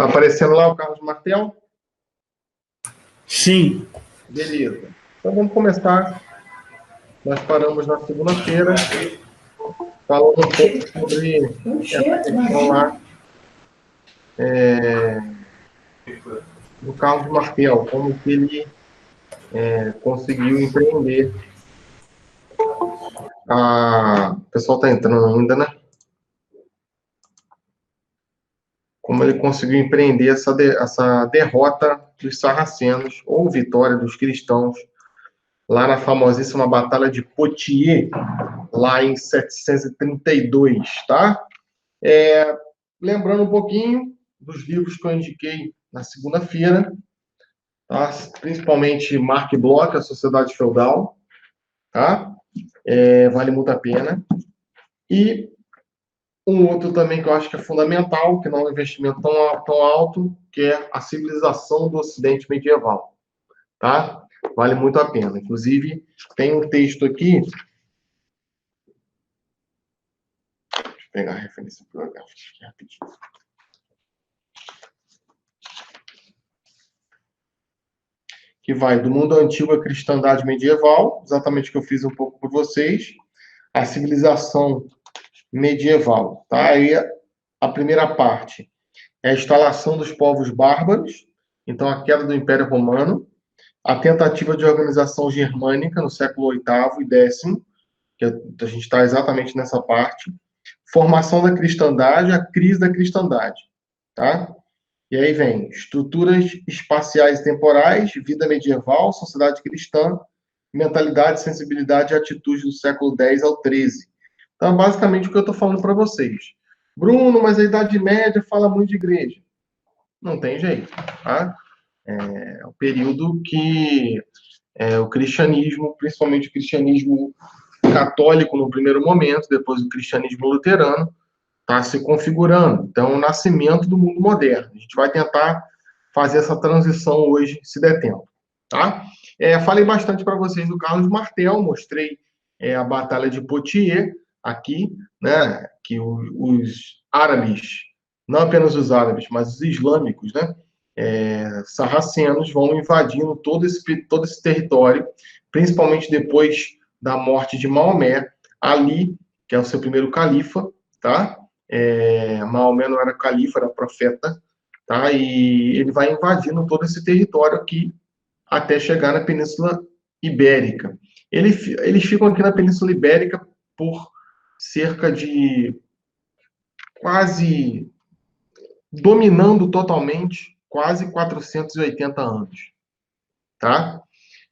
Tá aparecendo lá o Carlos Martel? Sim. Beleza. Então vamos começar. Nós paramos na segunda-feira, falando um pouco sobre essa questão lá do Carlos Martel, como que ele conseguiu empreender. O pessoal está entrando ainda, né? Como ele conseguiu empreender essa derrota dos sarracenos, ou vitória dos cristãos, lá na famosíssima Batalha de Poitiers, lá em 732, tá? Lembrando um pouquinho dos livros que eu indiquei na segunda-feira, tá? Principalmente Mark Bloch, A Sociedade Feudal, tá? Vale muito a pena. E um outro também que eu acho que é fundamental, que não é um investimento tão alto, que é A Civilização do Ocidente Medieval, tá? Vale muito a pena. Inclusive, tem um texto aqui. Deixa eu pegar a referência bibliográfica aqui rapidinho. Que vai do mundo antigo à cristandade medieval, exatamente o que eu fiz um pouco por vocês, a civilização medieval, tá? Aí a primeira parte é a instalação dos povos bárbaros, então a queda do Império Romano, a tentativa de organização germânica no século VIII e X, que a gente está exatamente nessa parte, formação da cristandade, a crise da cristandade, tá? E aí vem estruturas espaciais e temporais, vida medieval, sociedade cristã, mentalidade, sensibilidade e atitude do século X ao XIII. Então, basicamente, o que eu estou falando para vocês. Bruno, mas a Idade Média fala muito de igreja. Não tem jeito, tá? É o período que o cristianismo, principalmente o cristianismo católico no primeiro momento, depois o cristianismo luterano, está se configurando. Então, o nascimento do mundo moderno. A gente vai tentar fazer essa transição hoje, se der tempo. Tá? Falei bastante para vocês do Carlos Martel, mostrei a Batalha de Poitiers aqui, né, que os árabes, não apenas os árabes, mas os islâmicos, né, sarracenos, vão invadindo todo esse território, principalmente depois da morte de Maomé, Ali, que é o seu primeiro califa, tá? Maomé não era califa, era profeta, tá? E ele vai invadindo todo esse território aqui até chegar na Península Ibérica. Eles ficam aqui na Península Ibérica por cerca de quase dominando totalmente quase 480 anos, tá?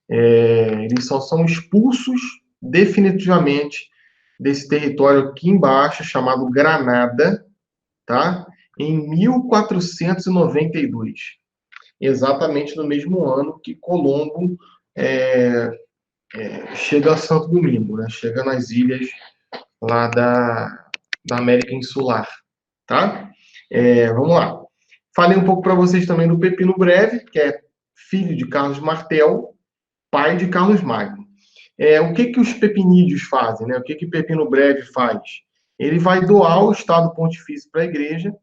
Eles só são expulsos definitivamente desse território aqui embaixo, chamado Granada, tá? Em 1492, exatamente no mesmo ano que Colombo chega a Santo Domingo, né? Chega nas ilhas lá da América Insular, tá? Vamos lá. Falei um pouco para vocês também do Pepino Breve, que é filho de Carlos Martel, pai de Carlos Magno. O que os pepinídeos fazem, né? O que Pepino Breve faz? Ele vai doar o Estado Pontifício para a Igreja,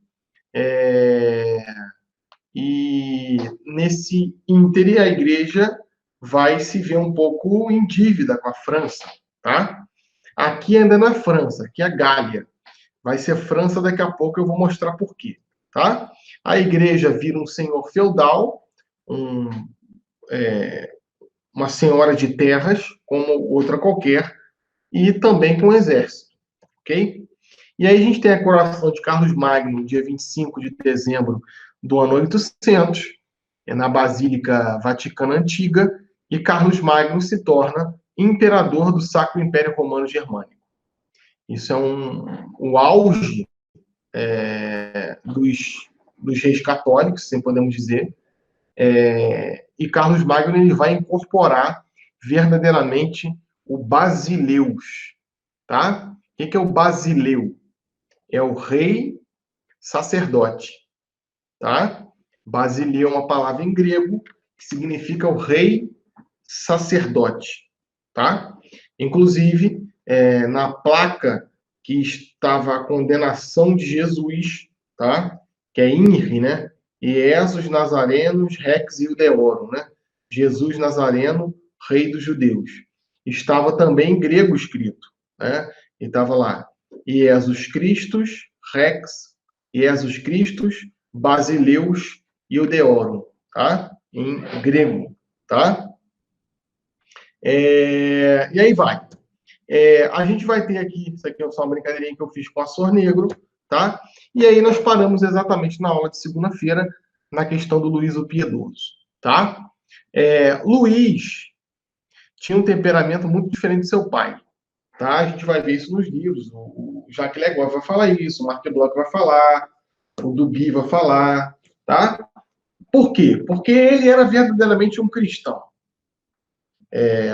e nesse íntere a Igreja vai se ver um pouco em dívida com a França, tá? Aqui ainda na França, aqui é a Gália. Vai ser França daqui a pouco, eu vou mostrar por quê, tá? A Igreja vira um senhor feudal, uma senhora de terras, como outra qualquer, e também com exército, ok? E aí a gente tem a coroação de Carlos Magno, dia 25 de dezembro do ano 800, na Basílica Vaticana Antiga, e Carlos Magno se torna imperador do Sacro Império Romano Germânico. Isso é o auge dos reis católicos, assim podemos dizer, e Carlos Magno ele vai incorporar verdadeiramente o Basileus, tá? O que é o Basileu? É o rei sacerdote, tá? Basileu é uma palavra em grego que significa o rei sacerdote, tá? Inclusive, na placa que estava a condenação de Jesus, tá? Que é INRI, né? Iesus Nazarenos Rex Iudeorum, né? Jesus Nazareno, rei dos judeus. Estava também em grego escrito, né? E estava lá, Jesus Christus Rex, Jesus Christus Basileus Iudeorum, tá? Em grego, tá? E aí vai. A gente vai ter aqui, isso aqui é só uma brincadeirinha que eu fiz com a Açor Negro, tá? E aí nós paramos exatamente na aula de segunda-feira, na questão do Luís o Piedoso, tá? Luís tinha um temperamento muito diferente de seu pai, tá? A gente vai ver isso nos livros. O Jacques Legove vai falar isso, o Marc Bloch vai falar, o Duby vai falar, tá? Por quê? Porque ele era verdadeiramente um cristão.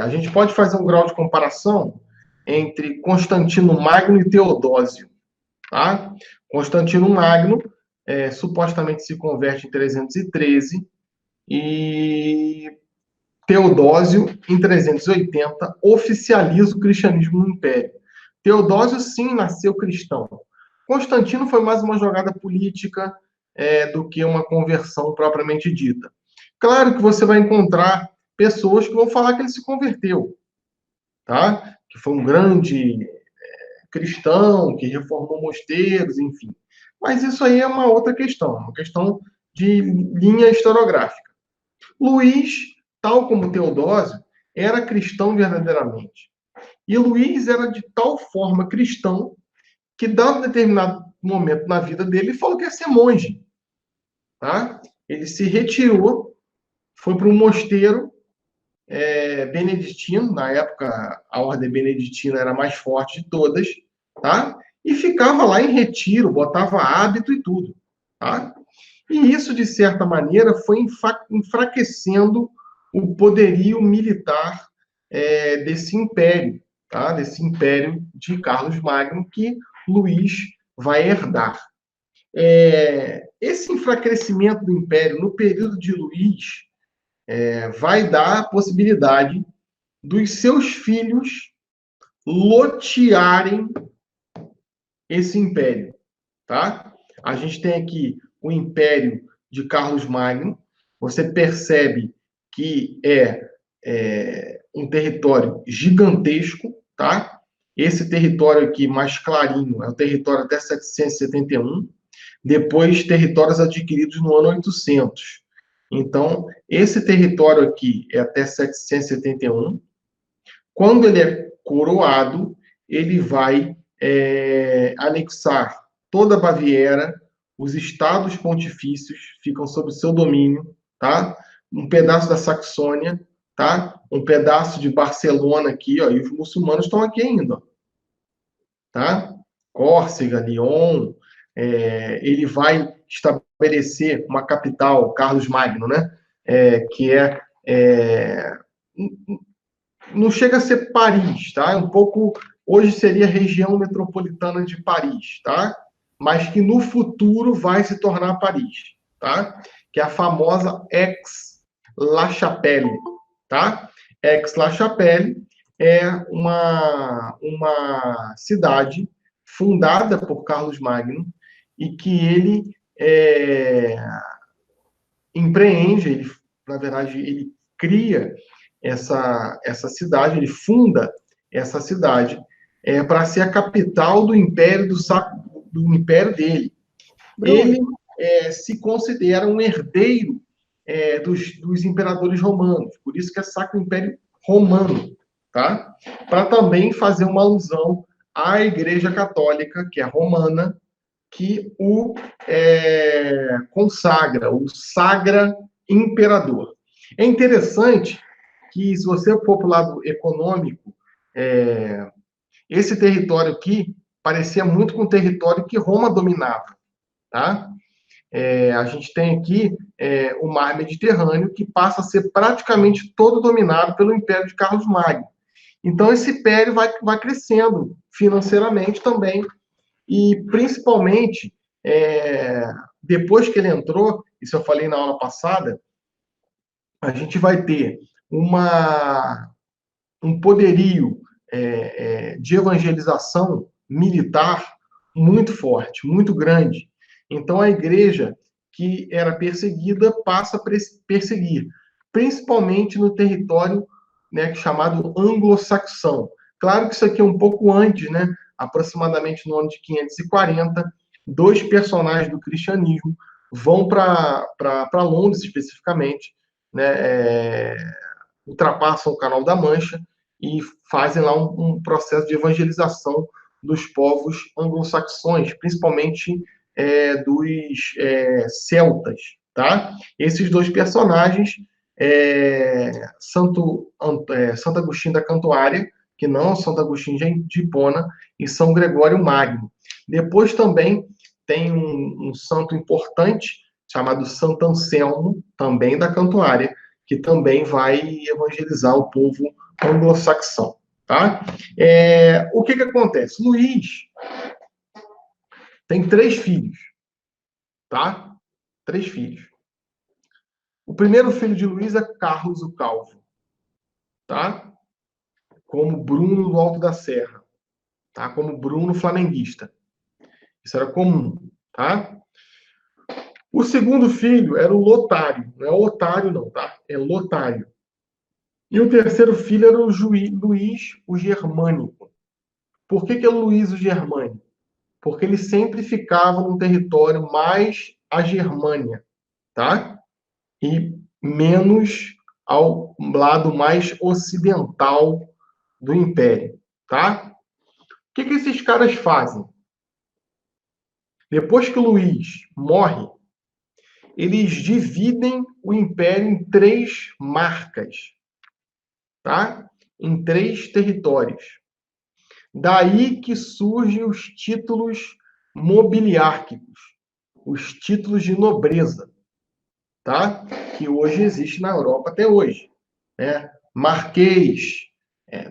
A gente pode fazer um grau de comparação entre Constantino Magno e Teodósio, tá? Constantino Magno supostamente se converte em 313 e Teodósio, em 380, oficializa o cristianismo no Império. Teodósio, sim, nasceu cristão. Constantino foi mais uma jogada política do que uma conversão propriamente dita. Claro que você vai encontrar pessoas que vão falar que ele se converteu, tá? Que foi um grande cristão, que reformou mosteiros, enfim. Mas isso aí é uma outra questão, uma questão de linha historiográfica. Luís, tal como Teodósio, era cristão verdadeiramente. E Luís era de tal forma cristão que, dado um determinado momento na vida dele, ele falou que ia ser monge. Tá? Ele se retirou, foi para um mosteiro beneditino, na época a ordem beneditina era a mais forte de todas, tá? E ficava lá em retiro, botava hábito e tudo. Tá? E isso, de certa maneira, foi enfraquecendo o poderio militar desse império, tá? Desse império de Carlos Magno, que Luís vai herdar. Esse enfraquecimento do império no período de Luís vai dar a possibilidade dos seus filhos lotearem esse império, tá? A gente tem aqui o império de Carlos Magno. Você percebe que é um território gigantesco, tá? Esse território aqui, mais clarinho, é o território até 771. Depois, territórios adquiridos no ano 800. Então, esse território aqui é até 771. Quando ele é coroado, ele vai anexar toda a Baviera, os estados pontifícios ficam sob seu domínio, tá? Um pedaço da Saxônia, tá? Um pedaço de Barcelona aqui, ó, e os muçulmanos estão aqui ainda, tá? Córcega, Lyon, ele vai estabelecer uma capital, Carlos Magno, né? Que não chega a ser Paris, tá? É um pouco, hoje seria a região metropolitana de Paris, tá? Mas que no futuro vai se tornar Paris, tá? Que é a famosa Aix-la-Chapelle, tá? Aix-la-Chapelle é uma cidade fundada por Carlos Magno e que ele empreende, ele, na verdade, ele cria essa cidade, ele funda essa cidade para ser a capital do império do império dele. Bruno. Ele se considera um herdeiro dos imperadores romanos, por isso que é Sacro Império Romano, tá? Para também fazer uma alusão à Igreja Católica, que é romana, que o consagra, o sagra imperador. É interessante que, se você for para o lado econômico, esse território aqui parecia muito com o território que Roma dominava, tá? A gente tem aqui o mar Mediterrâneo, que passa a ser praticamente todo dominado pelo Império de Carlos Magno. Então, esse império vai crescendo financeiramente também, e principalmente, depois que ele entrou, isso eu falei na aula passada, a gente vai ter um poderio de evangelização militar muito forte, muito grande. Então, a igreja que era perseguida passa a perseguir, principalmente no território, né, chamado anglo-saxão. Claro que isso aqui é um pouco antes, né, aproximadamente no ano de 540, dois personagens do cristianismo vão para Londres, especificamente, né, ultrapassam o Canal da Mancha e fazem lá um processo de evangelização dos povos anglo-saxões, principalmente dos celtas, tá? Esses dois personagens, Santo Agostinho da Cantuária, que não é Santo Agostinho de Hipona, e São Gregório Magno. Depois também tem um santo importante, chamado Santo Anselmo, também da Cantuária, que também vai evangelizar o povo anglo-saxão, tá? O que acontece? Luís tem 3 filhos, tá? 3 filhos. O primeiro filho de Luís é Carlos o Calvo, tá? Como Bruno do Alto da Serra, tá? Como Bruno flamenguista. Isso era comum, tá? O segundo filho era o Lotário, não é o Otário não, tá? É Lotário. E o terceiro filho era o Luís o Germânico. Por que é o Luís o Germânico? Porque ele sempre ficava num território mais à Germânia, tá? E menos ao lado mais ocidental do Império, tá? O que esses caras fazem? Depois que o Luís morre, eles dividem o Império em 3 marcas, tá? Em 3 territórios. Daí que surgem os títulos mobiliárquicos, os títulos de nobreza, tá? Que hoje existe na Europa até hoje, né? Marquês,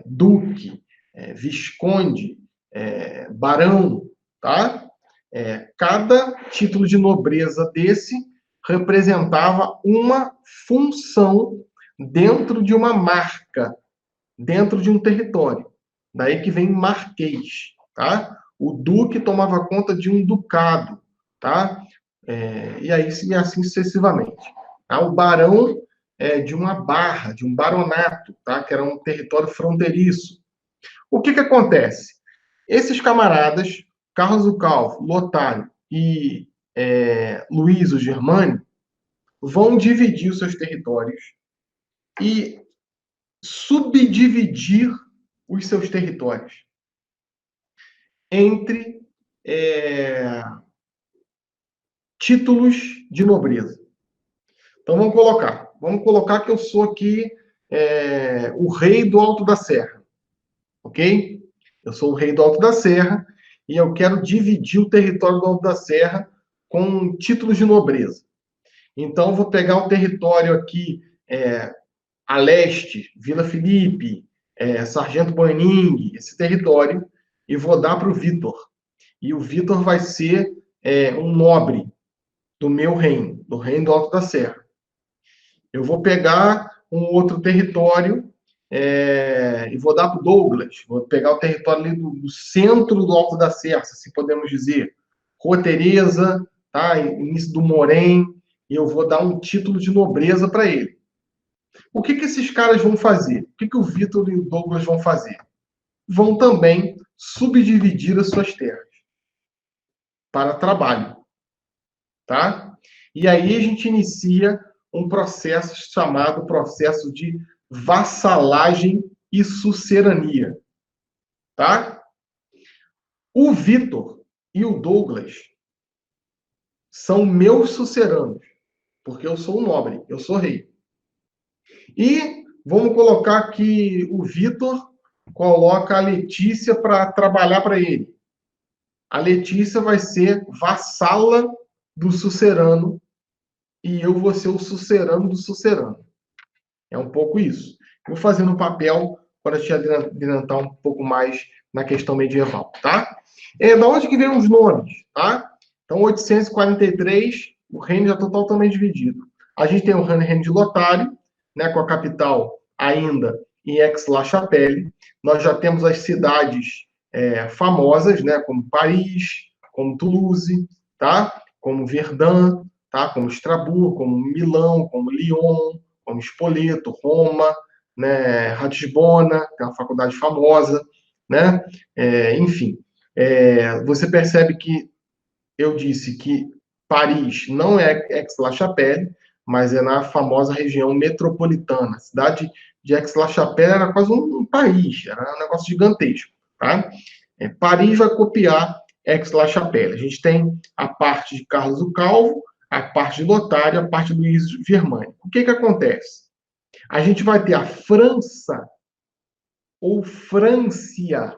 duque, visconde, barão, tá? Cada título de nobreza desse representava uma função dentro de uma marca, dentro de um território. Daí que vem marquês, tá? O duque tomava conta de um ducado, tá? E aí e assim sucessivamente. Tá? O barão de uma barra, de um baronato, tá? Que era um território fronteiriço. O que acontece? Esses camaradas, Carlos o Calvo, Lotário e Luís o Germânico, vão dividir os seus territórios e subdividir os seus territórios entre títulos de nobreza. Então vamos colocar que eu sou aqui o rei do Alto da Serra, ok? Eu sou o rei do Alto da Serra e eu quero dividir o território do Alto da Serra com títulos de nobreza. Então vou pegar o território aqui a leste, Vila Felipe, Sargento Boining, esse território, e vou dar para o Vitor. E o Vitor vai ser um nobre do meu reino, do reino do Alto da Serra. Eu vou pegar um outro território e vou dar para o Douglas. Vou pegar o território ali do centro do Alto da Serra, se podemos dizer. Rua Tereza, tá? Início do Morém, e eu vou dar um título de nobreza para ele. O que esses caras vão fazer? O que o Vitor e o Douglas vão fazer? Vão também subdividir as suas terras para trabalho, tá? E aí a gente inicia um processo chamado processo de vassalagem e sucerania, tá? O Vitor e o Douglas são meus suceranos, porque eu sou um nobre, eu sou rei. E vamos colocar que o Vitor coloca a Letícia para trabalhar para ele. A Letícia vai ser vassala do sucerano e eu vou ser o sucerano do sucerano. É um pouco isso. Vou fazer no papel para te adiantar um pouco mais na questão medieval, tá? Da onde que vem os nomes, tá? Então, 843, o reino já está totalmente dividido. A gente tem o reino de Lotário, né, com a capital ainda em Aix-la-Chapelle. Nós já temos as cidades famosas, né, como Paris, como Toulouse, tá? Como Verdun, tá? Como Estrabur, como Milão, como Lyon, como Spoleto, Roma, né? Ratisbona, que é uma faculdade famosa, né? Enfim, você percebe que eu disse que Paris não é Aix-la-Chapelle, mas é na famosa região metropolitana. A cidade de Aix-la-Chapelle era quase um país, era um negócio gigantesco, tá? Paris vai copiar Aix-la-Chapelle. A gente tem a parte de Carlos o Calvo, a parte de Lotário, a parte do Luiz Germânico. O que acontece? A gente vai ter a França ou Frância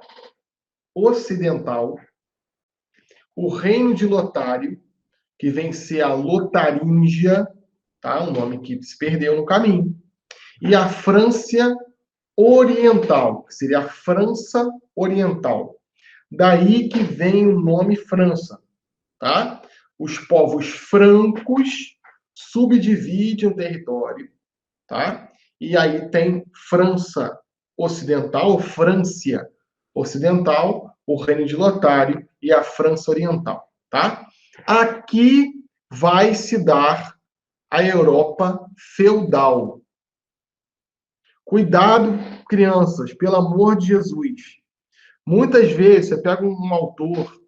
Ocidental, o Reino de Lotário, que vem ser a Lotaríngia, tá? Um nome que se perdeu no caminho, e a França Oriental, que seria a França Oriental. Daí que vem o nome França, tá? Os povos francos subdividem o território, tá? E aí tem França Ocidental, Frância Ocidental, o Reino de Lotário e a França Oriental, tá? Aqui vai se dar a Europa feudal. Cuidado, crianças, pelo amor de Jesus. Muitas vezes você pega um autor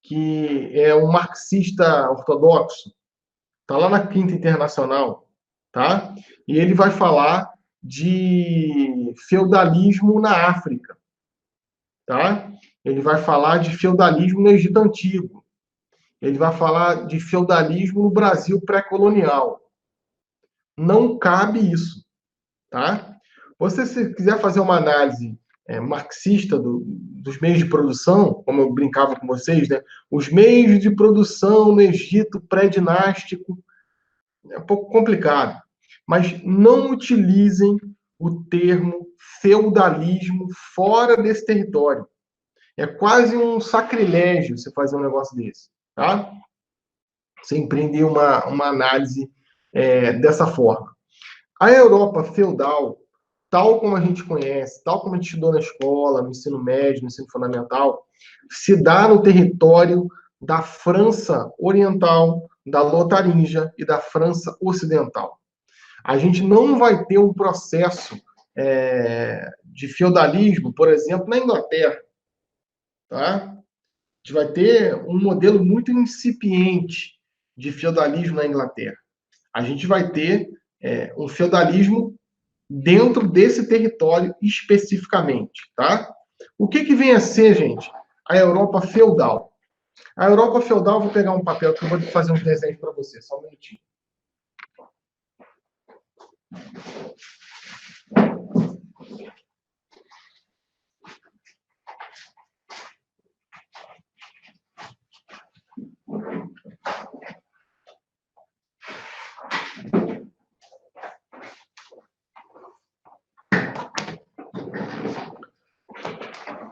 que é um marxista ortodoxo, tá lá na Quinta Internacional, tá? E ele vai falar de feudalismo na África, tá? Ele vai falar de feudalismo no Egito Antigo. Ele vai falar de feudalismo no Brasil pré-colonial. Não cabe isso, tá? Você, se quiser fazer uma análise marxista dos meios de produção, como eu brincava com vocês, né? Os meios de produção no Egito pré-dinástico, é um pouco complicado. Mas não utilizem o termo feudalismo fora desse território. É quase um sacrilégio você fazer um negócio desse, tá? Você empreender uma análise dessa forma. A Europa feudal, tal como a gente conhece, tal como a gente estudou na escola, no ensino médio, no ensino fundamental, se dá no território da França Oriental, da Lotaríngia e da França Ocidental. A gente não vai ter um processo de feudalismo, por exemplo, na Inglaterra. Tá? A gente vai ter um modelo muito incipiente de feudalismo na Inglaterra. A gente vai ter um feudalismo dentro desse território especificamente, tá? O que vem a ser, gente, a Europa feudal? A Europa feudal, vou pegar um papel que eu vou fazer uns desenhos para você, só um minutinho.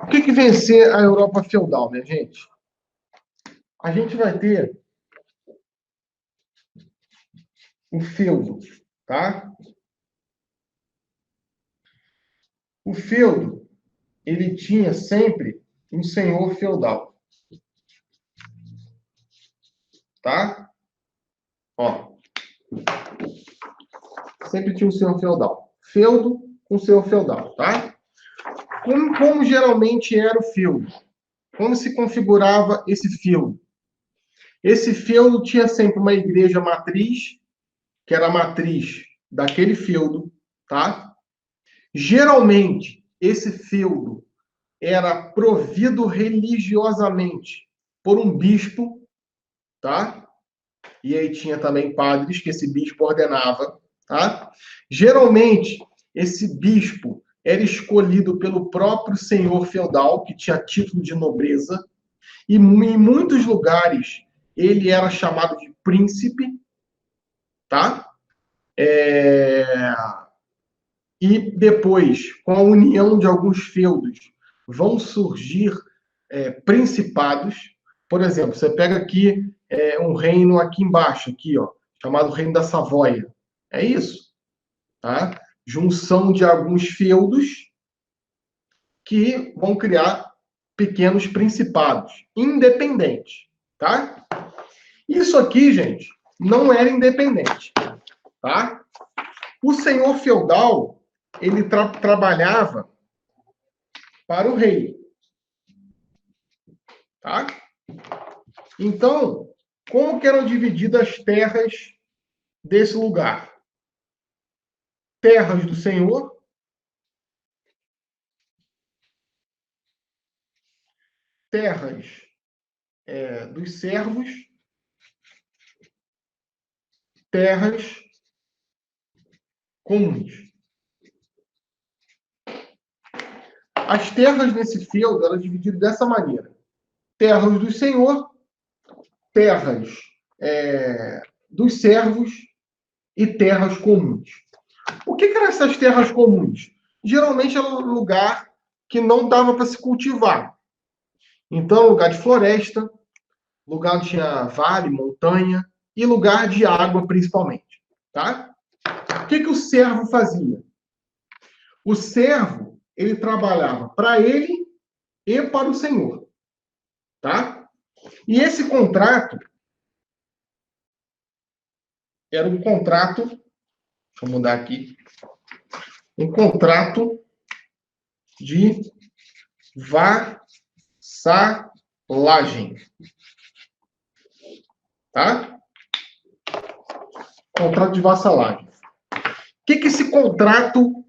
O que vem a ser a Europa feudal, minha gente? A gente vai ter o feudo, tá? O feudo, ele tinha sempre um senhor feudal, tá? Ó, sempre tinha um senhor feudal. Feudo com senhor feudal, tá? Como geralmente era o feudo? Como se configurava esse feudo? Esse feudo tinha sempre uma igreja matriz, que era a matriz daquele feudo, tá? Geralmente, esse feudo era provido religiosamente por um bispo, tá? E aí tinha também padres que esse bispo ordenava, tá? Geralmente, esse bispo era escolhido pelo próprio senhor feudal, que tinha título de nobreza, e em muitos lugares ele era chamado de príncipe, tá? E depois, com a união de alguns feudos, vão surgir principados. Por exemplo, você pega aqui um reino aqui embaixo, aqui, ó, chamado Reino da Savoia. É isso, tá? Junção de alguns feudos que vão criar pequenos principados independentes, tá? Isso aqui, gente, não era independente, tá? O senhor feudal, ele trabalhava para o rei, tá? Então, como que eram divididas as terras desse lugar? Terras do senhor, terras dos servos, terras comuns. As terras nesse feudo eram divididas dessa maneira: terras do senhor, terras dos servos e terras comuns. O que eram essas terras comuns? Geralmente era um lugar que não dava para se cultivar. Então, lugar de floresta, lugar onde tinha vale, montanha e lugar de água, principalmente. Tá? O que o servo fazia? O servo, ele trabalhava para ele e para o senhor. Tá? E esse contrato era um contrato, deixa eu mudar aqui, um contrato de vassalagem. Tá? Contrato de vassalagem. O que esse contrato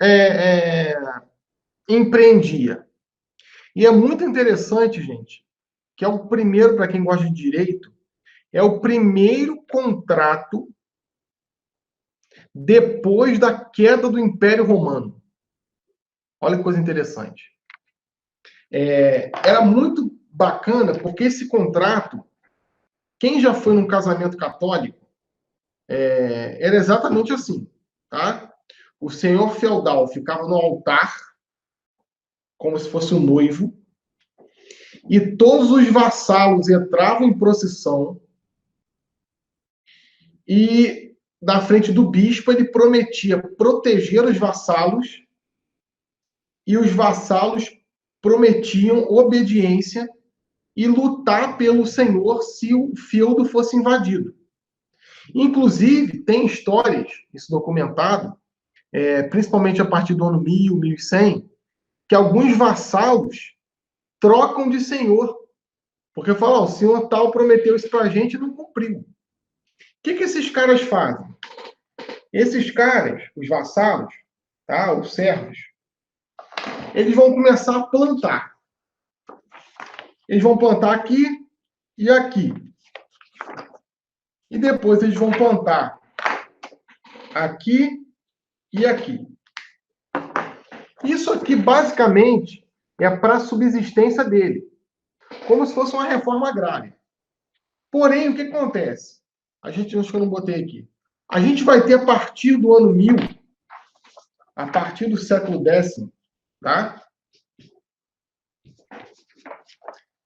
empreendia? E é muito interessante, gente, que é o primeiro, para quem gosta de direito, é o primeiro contrato depois da queda do Império Romano. Olha que coisa interessante. Era muito bacana, porque esse contrato, quem já foi num casamento católico, era exatamente assim, tá? O senhor feudal ficava no altar, como se fosse o noivo, e todos os vassalos entravam em procissão, e na frente do bispo ele prometia proteger os vassalos, e os vassalos prometiam obediência e lutar pelo senhor se o feudo fosse invadido. Inclusive, tem histórias, isso documentado, principalmente a partir do ano 1000, 1100, que alguns vassalos trocam de senhor. Porque falam, o senhor tal prometeu isso para a gente e não cumpriu. O que esses caras fazem? Esses caras, os vassalos, tá, os servos, eles vão começar a plantar. Eles vão plantar aqui e aqui. E depois eles vão plantar aqui e aqui. Isso aqui, basicamente, é para a subsistência dele. Como se fosse uma reforma agrária. Porém, o que acontece? Acho que eu não botei aqui. A gente vai ter, a partir do ano 1000, a partir do século X, tá?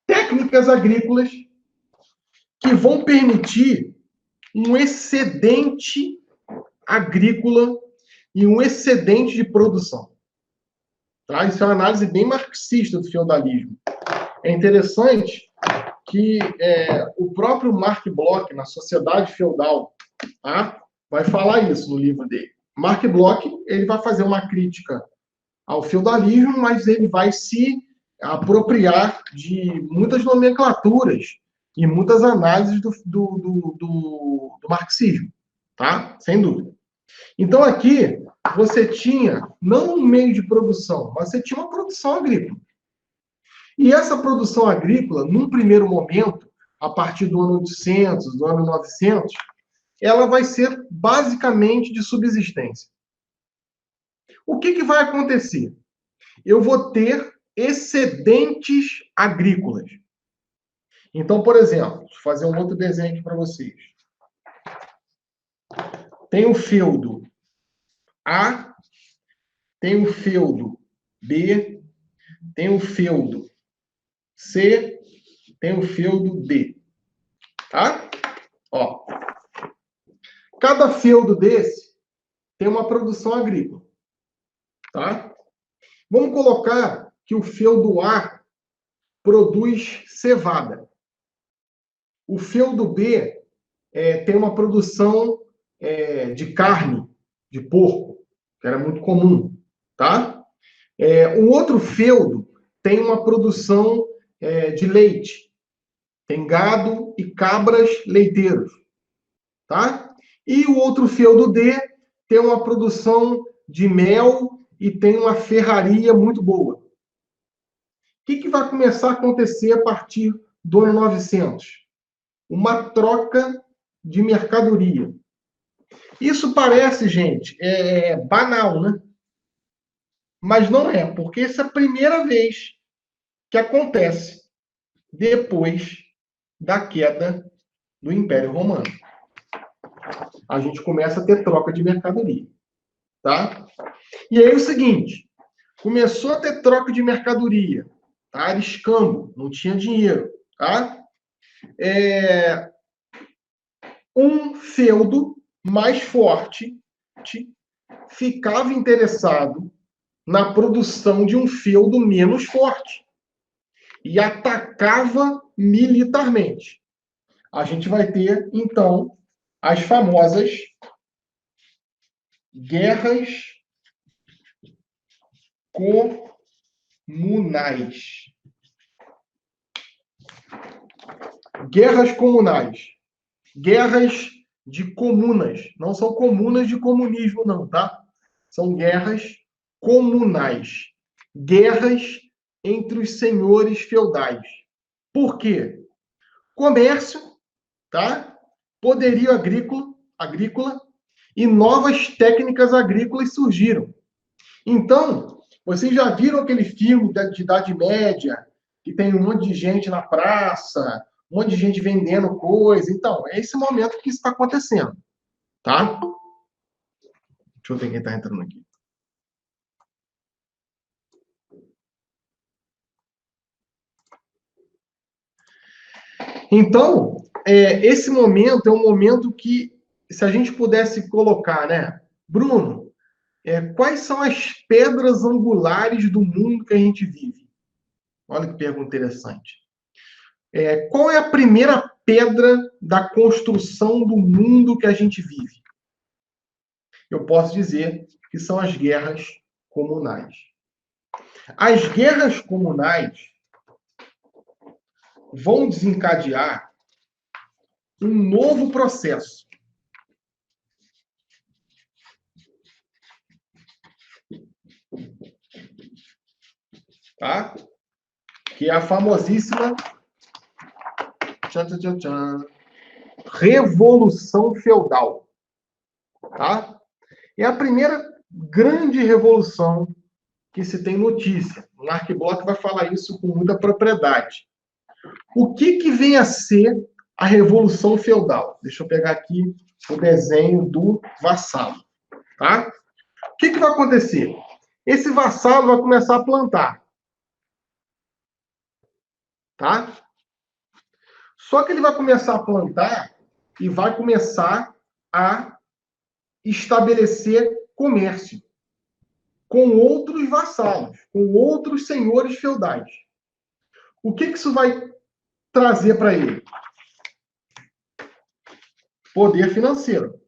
Técnicas agrícolas que vão permitir um excedente agrícola e um excedente de produção. Tá? Isso é uma análise bem marxista do feudalismo. É interessante que o próprio Mark Bloch, na Sociedade Feudal, tá? Vai falar isso no livro dele. Mark Bloch, ele vai fazer uma crítica ao feudalismo, mas ele vai se apropriar de muitas nomenclaturas e muitas análises do marxismo, tá? Sem dúvida. Então, aqui, você tinha, não um meio de produção, mas você tinha uma produção agrícola. E essa produção agrícola, num primeiro momento, a partir do ano 800, do ano 900, ela vai ser basicamente de subsistência. O que vai acontecer? Eu vou ter excedentes agrícolas. Então, por exemplo, vou fazer um outro desenho aqui para vocês. Tem o feudo A, tem o feudo B, tem o feudo C, tem o feudo D. Tá? Ó. Cada feudo desse tem uma produção agrícola. Tá? Vamos colocar que o feudo A produz cevada. O feudo B tem uma produção de carne, de porco, que era muito comum, tá? O outro feudo tem uma produção de leite, tem gado e cabras leiteiros, tá? E o outro feudo D tem uma produção de mel e tem uma ferraria muito boa. O que vai começar a acontecer a partir do ano 900? Uma troca de mercadoria. Isso parece, gente, banal, né? Mas não é, porque essa é a primeira vez que acontece depois da queda do Império Romano. A gente começa a ter troca de mercadoria, tá? E aí é o seguinte, começou a ter troca de mercadoria, tá? Era escambo, não tinha dinheiro, tá? Um feudo mais forte ficava interessado na produção de um feudo menos forte e atacava militarmente. A gente vai ter, então, as famosas guerras comunais. Guerras comunais. Guerras de comunas. Não são comunas de comunismo, não, tá? São guerras comunais. Guerras entre os senhores feudais. Por quê? Comércio, tá? Poderio agrícola e novas técnicas agrícolas surgiram. Então, vocês já viram aquele filme de Idade Média, que tem um monte de gente na praça, um monte de gente vendendo coisa? Então, é esse momento que isso está acontecendo, tá? Deixa eu ver quem está entrando aqui. Então, esse momento é um momento que, se a gente pudesse colocar, né? Bruno, quais são as pedras angulares do mundo que a gente vive? Olha que pergunta interessante. Qual é a primeira pedra da construção do mundo que a gente vive? Eu posso dizer que são as guerras comunais. As guerras comunais vão desencadear um novo processo. Tá? Que é a famosíssima Revolução Feudal. Tá? É a primeira grande revolução que se tem notícia. O Mark Bloch vai falar isso com muita propriedade. O que vem a ser a Revolução Feudal? Deixa eu pegar aqui o desenho do vassalo. Tá? O que vai acontecer? Esse vassalo vai começar a plantar. Tá? Só que ele vai começar a plantar e vai começar a estabelecer comércio com outros vassalos, com outros senhores feudais. O que isso vai trazer para ele? Poder financeiro.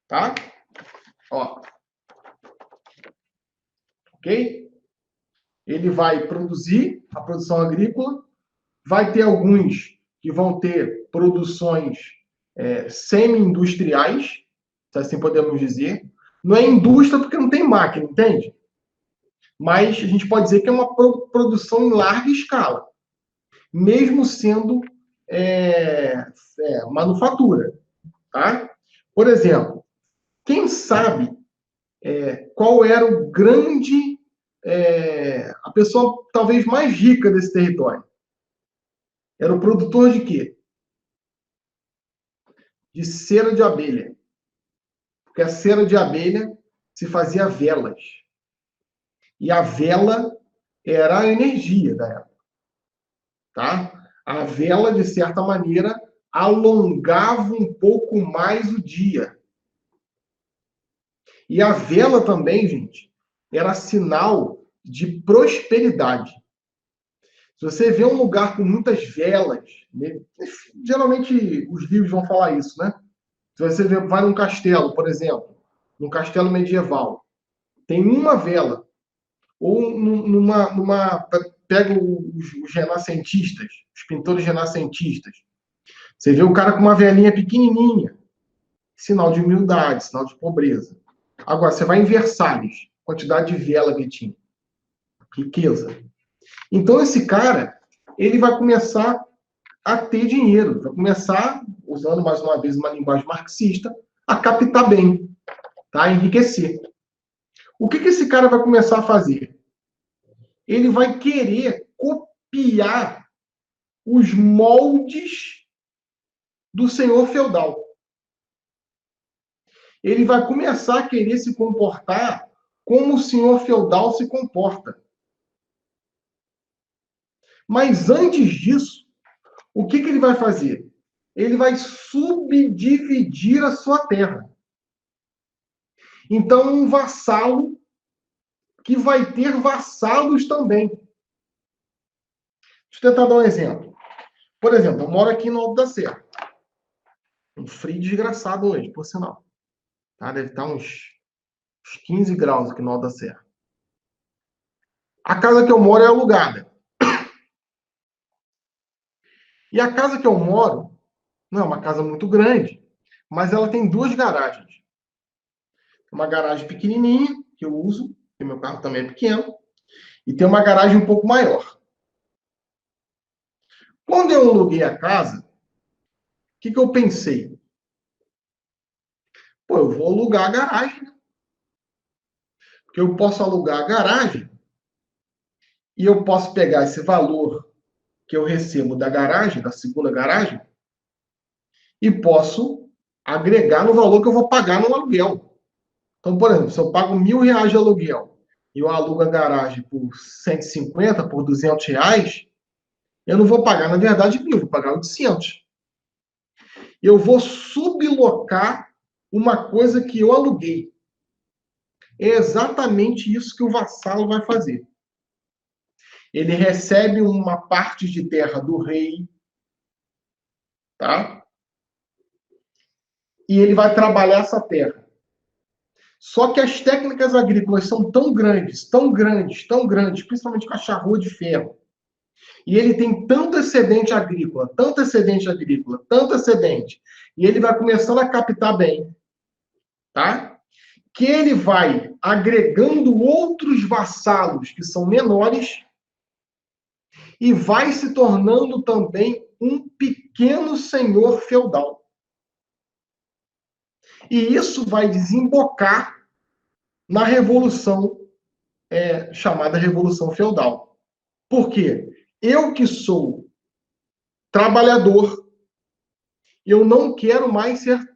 Tá? Ó. Ok? Ele vai produzir a produção agrícola, vai ter alguns que vão ter produções semi-industriais, se assim podemos dizer. Não é indústria porque não tem máquina, entende? Mas a gente pode dizer que é uma produção em larga escala, mesmo sendo manufatura. Tá? Por exemplo, quem sabe qual era o grande, a pessoa talvez mais rica desse território? Era o produtor de quê? De cera de abelha. Porque a cera de abelha se fazia velas. E a vela era a energia da época. Tá? A vela, de certa maneira, alongava um pouco mais o dia. E a vela também, gente, era sinal de prosperidade. Se você vê um lugar com muitas velas, né? Geralmente os livros vão falar isso, né? Se você vai num castelo, por exemplo, num castelo medieval, tem uma vela, ou pega os renascentistas, os pintores renascentistas, você vê o cara com uma velinha pequenininha, sinal de humildade, sinal de pobreza. Agora, você vai em Versalhes, quantidade de vela que tinha, riqueza. Então, esse cara, ele vai começar a ter dinheiro, vai começar, usando mais uma vez uma linguagem marxista, a captar bem, tá? A enriquecer. O que esse cara vai começar a fazer? Ele vai querer copiar os moldes do senhor feudal. Ele vai começar a querer se comportar como o senhor feudal se comporta. Mas antes disso, o que ele vai fazer? Ele vai subdividir a sua terra. Então, um vassalo que vai ter vassalos também. Deixa eu tentar dar um exemplo. Por exemplo, eu moro aqui no Alto da Serra. Um frio desgraçado hoje, por sinal. Tá? Deve estar uns 15 graus aqui no Alto da Serra. A casa que eu moro é alugada. E a casa que eu moro não é uma casa muito grande, mas ela tem duas garagens. Uma garagem pequenininha, que eu uso, porque meu carro também é pequeno, e tem uma garagem um pouco maior. Quando eu aluguei a casa, o que eu pensei? Pô, eu vou alugar a garagem, né? Porque eu posso alugar a garagem e eu posso pegar esse valor que eu recebo da garagem, da segunda garagem, e posso agregar no valor que eu vou pagar no aluguel. Então, por exemplo, se eu pago R$ 1.000 de aluguel e eu alugo a garagem por 150, por R$ 200, eu não vou pagar, na verdade, 1.000, vou pagar 800. Eu vou sublocar uma coisa que eu aluguei. É exatamente isso que o vassalo vai fazer. Ele recebe uma parte de terra do rei, tá? E ele vai trabalhar essa terra. Só que as técnicas agrícolas são tão grandes, tão grandes, tão grandes, principalmente com a charrua de ferro. E ele tem tanto excedente agrícola, tanto excedente agrícola, tanto excedente, e ele vai começando a captar bem, tá? Que ele vai agregando outros vassalos que são menores e vai se tornando também um pequeno senhor feudal. E isso vai desembocar na revolução chamada Revolução Feudal. Por quê? Eu que sou trabalhador, eu não quero mais ser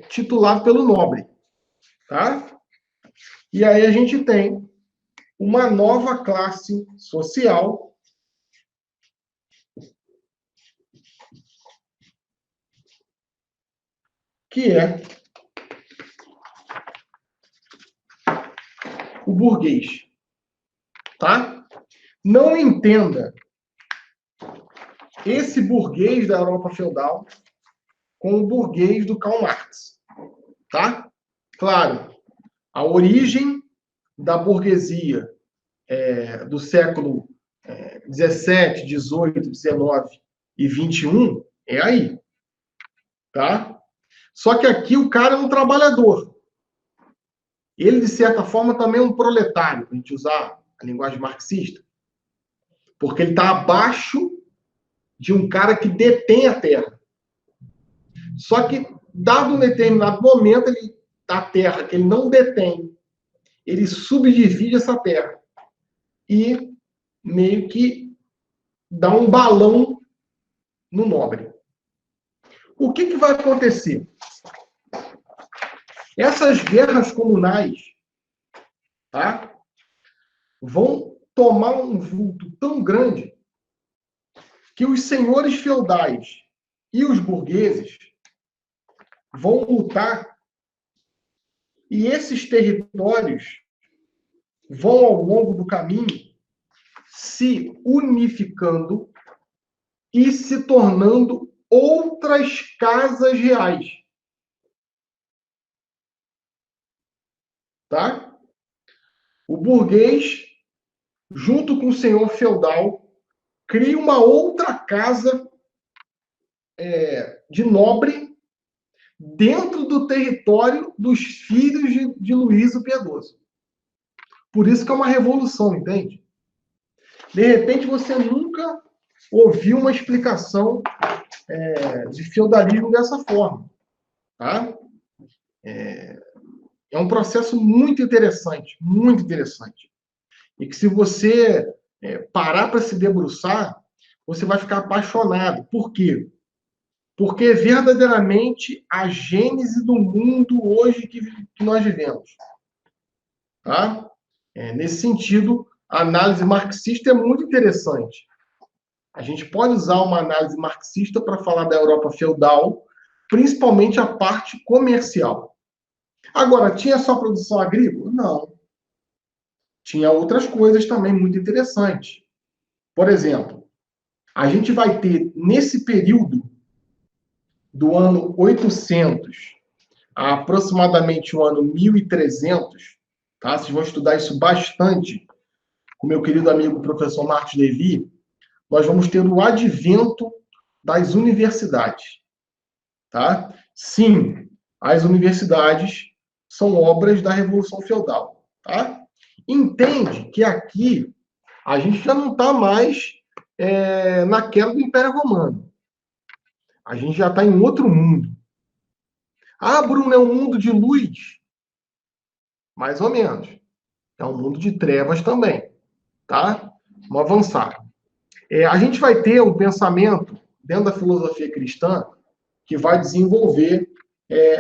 titulado pelo nobre. Tá? E aí a gente tem uma nova classe social que é o burguês. Tá? Não entenda esse burguês da Europa feudal com o burguês do Karl Marx. Tá? Claro, a origem da burguesia do século 17, 18, 19 e 21 é aí. Tá? Só que aqui o cara é um trabalhador. Ele, de certa forma, também é um proletário, para a gente usar a linguagem marxista, porque ele está abaixo de um cara que detém a terra. Só que, dado um determinado momento, a terra que ele não detém, ele subdivide essa terra e meio que dá um balão no nobre. O que vai acontecer? Essas guerras comunais, tá, vão tomar um vulto tão grande que os senhores feudais e os burgueses vão lutar e esses territórios vão, ao longo do caminho, se unificando e se tornando outras casas reais. Tá? O burguês, junto com o senhor feudal, cria uma outra casa de nobre dentro do território dos filhos de Luís o Piedoso. Por isso que é uma revolução, entende? De repente, você nunca ouviu uma explicação de feudalismo dessa forma. Tá? É um processo muito interessante, muito interessante. E que se você parar para se debruçar, você vai ficar apaixonado. Por quê? Porque é verdadeiramente a gênese do mundo hoje que nós vivemos. Tá? Nesse sentido, a análise marxista é muito interessante. A gente pode usar uma análise marxista para falar da Europa feudal, principalmente a parte comercial. Agora, tinha só produção agrícola? Não. Tinha outras coisas também muito interessantes. Por exemplo, a gente vai ter, nesse período do ano 800 a aproximadamente o ano 1300, tá? Vocês vão estudar isso bastante com meu querido amigo professor Marcos Levi, nós vamos ter o advento das universidades. Tá? Sim, as universidades são obras da Revolução Feudal. Tá? Entende que aqui a gente já não está mais naquela do Império Romano. A gente já está em outro mundo. Ah, Bruno, é um mundo de luz? Mais ou menos. É um mundo de trevas também. Tá? Vamos avançar. A gente vai ter um pensamento dentro da filosofia cristã que vai desenvolver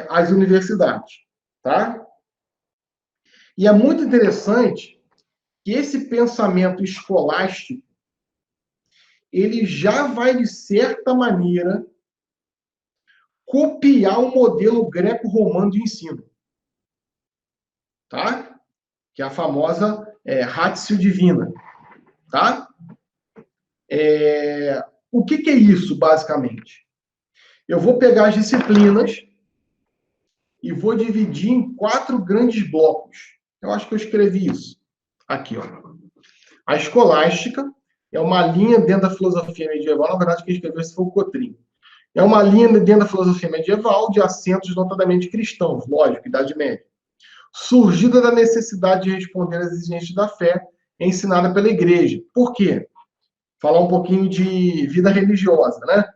as universidades. Tá? E é muito interessante que esse pensamento escolástico ele já vai, de certa maneira, copiar o modelo greco-romano de ensino. Tá? Que é a famosa ratio divina. Tá? O que é isso, basicamente? Eu vou pegar as disciplinas e vou dividir em 4 grandes blocos. Eu acho que eu escrevi isso. Aqui, ó. A escolástica é uma linha dentro da filosofia medieval. Na verdade, quem escreveu isso foi o Cotrim. É uma linha dentro da filosofia medieval de assentos notadamente cristãos, lógico, Idade Média. Surgida da necessidade de responder às exigências da fé ensinada pela igreja. Por quê? Falar um pouquinho de vida religiosa, né?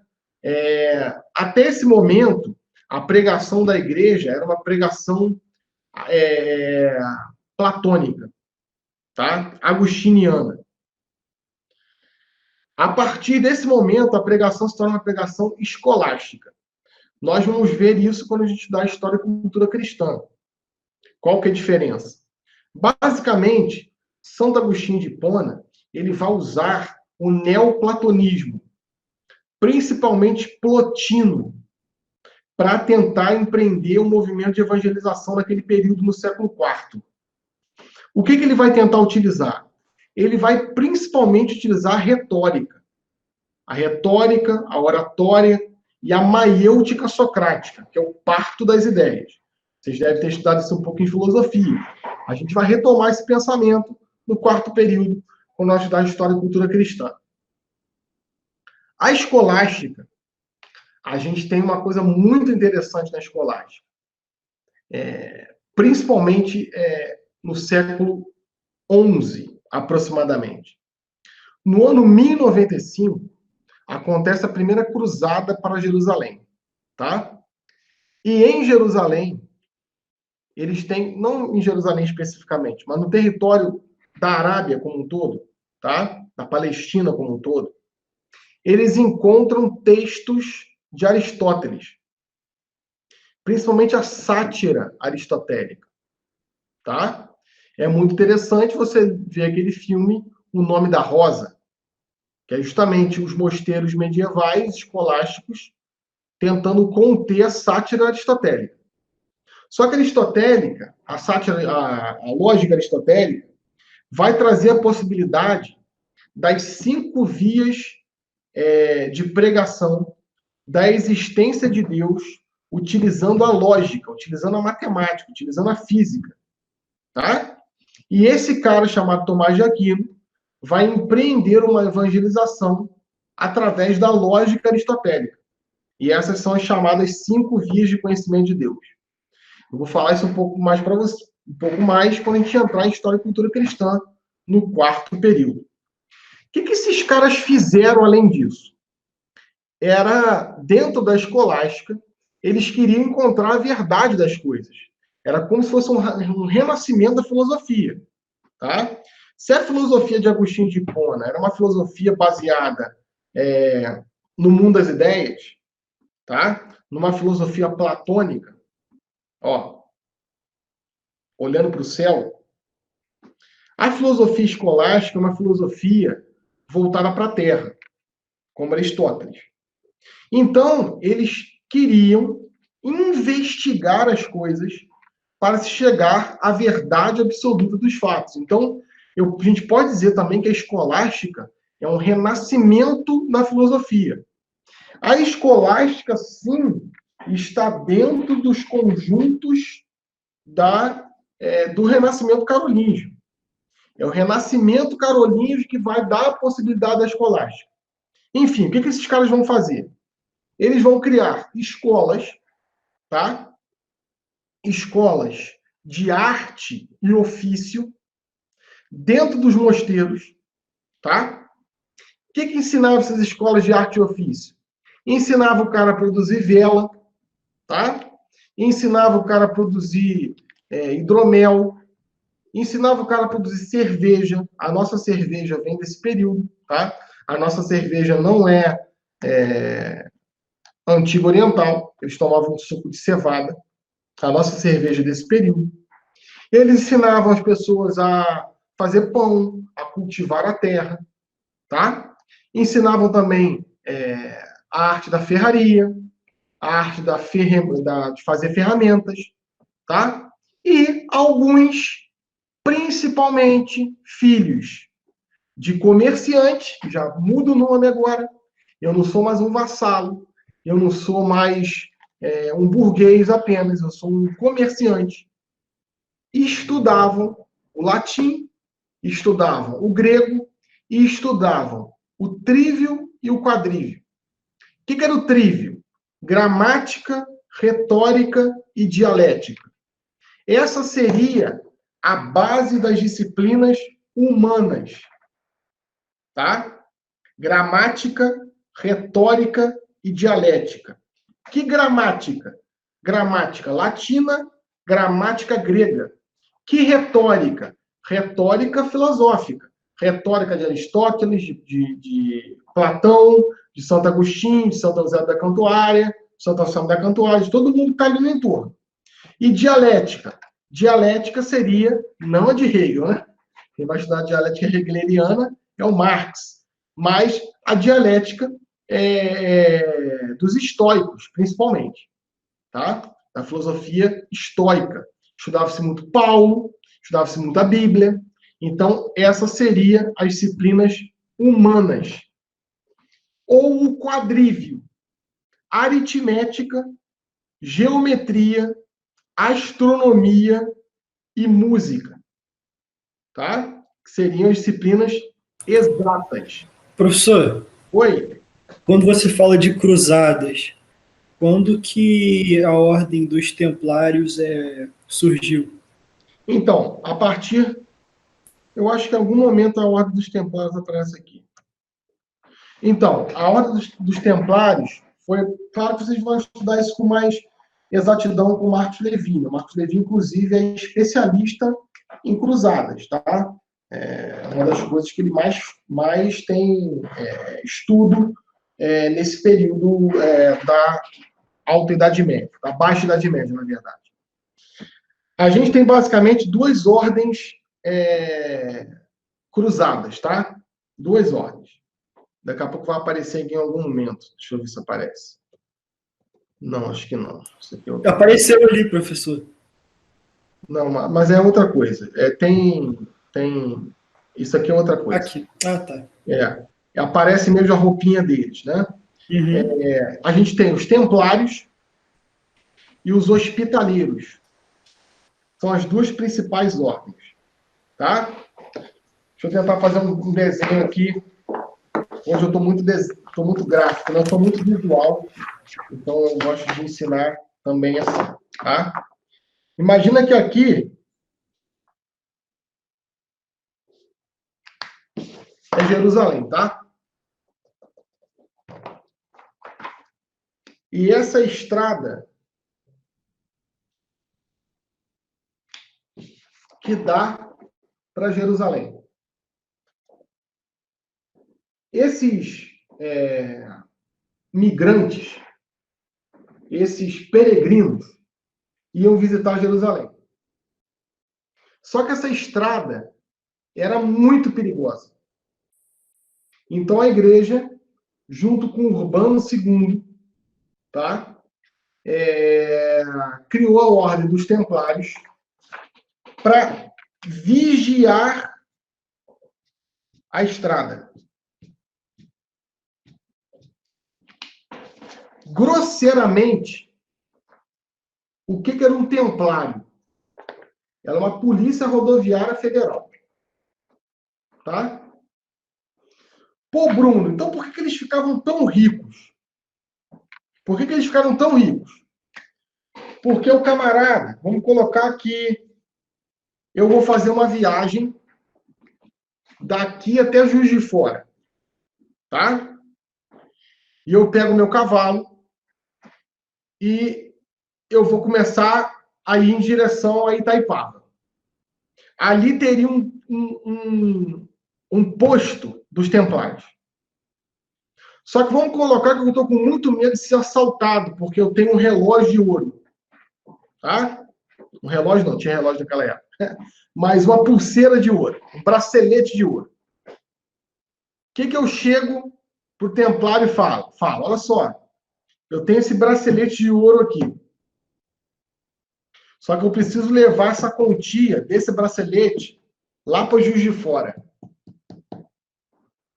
Até esse momento, a pregação da igreja era uma pregação platônica, tá? Agostiniana. A partir desse momento, a pregação se torna uma pregação escolástica. Nós vamos ver isso quando a gente estudar história e cultura cristã. Qual que é a diferença? Basicamente, Santo Agostinho de Hipona, ele vai usar o neoplatonismo, principalmente Plotino, para tentar empreender um movimento de evangelização naquele período no século IV. O que ele vai tentar utilizar? Ele vai principalmente utilizar a retórica. A retórica, a oratória e a maiêutica socrática, que é o parto das ideias. Vocês devem ter estudado isso um pouco em filosofia. A gente vai retomar esse pensamento no 4º período, quando nós estudar História e Cultura Cristã. A escolástica, a gente tem uma coisa muito interessante na escolástica. Principalmente no século XI, aproximadamente. No ano 1095, acontece a primeira cruzada para Jerusalém. Tá? E em Jerusalém, eles têm, não em Jerusalém especificamente, mas no território da Arábia como um todo, tá? Da Palestina como um todo, eles encontram textos de Aristóteles, principalmente a sátira aristotélica, tá? É muito interessante você ver aquele filme O Nome da Rosa, que é justamente os mosteiros medievais escolásticos tentando conter a sátira aristotélica. Só que a aristotélica, a lógica aristotélica, vai trazer a possibilidade das 5 vias de pregação da existência de Deus, utilizando a lógica, utilizando a matemática, utilizando a física, tá? E esse cara chamado Tomás de Aquino vai empreender uma evangelização através da lógica aristotélica. E essas são as chamadas 5 vias de conhecimento de Deus. Eu vou falar isso um pouco mais para você, um pouco mais quando a gente entrar em História e Cultura Cristã no 4º período. O que esses caras fizeram além disso? Era, dentro da escolástica, eles queriam encontrar a verdade das coisas. Era como se fosse um renascimento da filosofia. Tá? Se a filosofia de Agostinho de Hipona era uma filosofia baseada no mundo das ideias, tá? Numa filosofia platônica, ó, olhando para o céu, a filosofia escolástica é uma filosofia voltada para a Terra, como Aristóteles. Então, eles queriam investigar as coisas para se chegar à verdade absoluta dos fatos. Então, a gente pode dizer também que a escolástica é um renascimento da filosofia. A escolástica, sim, está dentro dos conjuntos do renascimento carolíngio. É o renascimento carolíngio que vai dar a possibilidade da escolástica. Enfim, o que esses caras vão fazer? Eles vão criar escolas, tá? Escolas de arte e ofício dentro dos mosteiros, tá? O que ensinavam essas escolas de arte e ofício? Ensinava o cara a produzir vela, tá? Ensinava o cara a produzir hidromel, ensinava o cara a produzir cerveja. A nossa cerveja vem desse período, tá? A nossa cerveja não é antiga oriental, eles tomavam um suco de cevada. A nossa cerveja é desse período. Eles ensinavam as pessoas a fazer pão, a cultivar a terra, tá? Ensinavam também a arte da ferraria, a arte de fazer ferramentas, tá? E alguns, principalmente, filhos de comerciantes, que já muda o nome agora, eu não sou mais um vassalo, eu não sou mais um burguês apenas, eu sou um comerciante. E estudavam o latim, estudavam o grego e estudavam o trívio e o quadrívio. O que era o trívio? Gramática, retórica e dialética. Essa seria a base das disciplinas humanas, tá? Gramática, retórica e dialética. Que gramática? Gramática latina, gramática grega. Que retórica? Retórica filosófica. Retórica de Aristóteles, de Platão, de Santo Agostinho, de Santo José da Cantuária, Santo Anselmo da Cantuária, de todo mundo que está ali no entorno. E dialética? Dialética seria, não a de Hegel, né? Quem vai estudar a dialética hegeleriana é o Marx. Mas a dialética dos estoicos, principalmente. Tá? Da filosofia estoica. Estudava-se muito Paulo, estudava-se muito a Bíblia. Então, essa seria as disciplinas humanas. Ou o quadrívio. Aritmética, geometria, astronomia e música. Tá? Que seriam as disciplinas exatas. Professor, Oi? quando você fala de cruzadas, quando que a Ordem dos Templários surgiu? Então, eu acho que em algum momento a Ordem dos Templários aparece aqui. Então, a Ordem dos Templários foi... Claro que vocês vão estudar isso com mais exatidão com o Marcos Levy. O Marcos Levy, inclusive, é especialista em cruzadas, tá? É uma das coisas que ele mais tem estudo nesse período da Alta Idade Média, da Baixa Idade Média, na verdade. A gente tem basicamente 2 ordens cruzadas, tá? 2 ordens. Daqui a pouco vai aparecer aqui em algum momento. Deixa eu ver se aparece. Não, acho que não. Isso aqui é Apareceu ali, professor. Não, mas é outra coisa. Tem Isso aqui é outra coisa. Aqui. Ah, tá. Aparece mesmo a roupinha deles, né? Uhum. A gente tem os templários e os hospitaleiros. São as duas principais ordens, tá? Deixa eu tentar fazer um desenho aqui. Hoje eu estou muito gráfico, não estou muito visual, então eu gosto de ensinar também assim, tá? Imagina que aqui é Jerusalém, tá? E essa estrada que dá para Jerusalém. Esses migrantes, esses peregrinos, iam visitar Jerusalém. Só que essa estrada era muito perigosa. Então a igreja, junto com Urbano II, tá? Criou a Ordem dos Templários para vigiar a estrada. Grosseiramente, o que era um templário? Era uma polícia rodoviária federal. Tá? Pô, Bruno, então por que eles ficavam tão ricos? Por que eles ficaram tão ricos? Porque o camarada, vamos colocar que eu vou fazer uma viagem daqui até Juiz de Fora, tá? E eu pego meu cavalo e eu vou começar a ir em direção a Itaipava. Ali teria um posto dos Templários. Só que vamos colocar que eu estou com muito medo de ser assaltado, porque eu tenho um relógio de ouro. Tá? Um relógio não, tinha relógio naquela época. Mas uma pulseira de ouro, um bracelete de ouro. O que eu chego pro templário e falo? Olha só, eu tenho esse bracelete de ouro aqui. Só que eu preciso levar essa quantia desse bracelete lá para Juiz de Fora.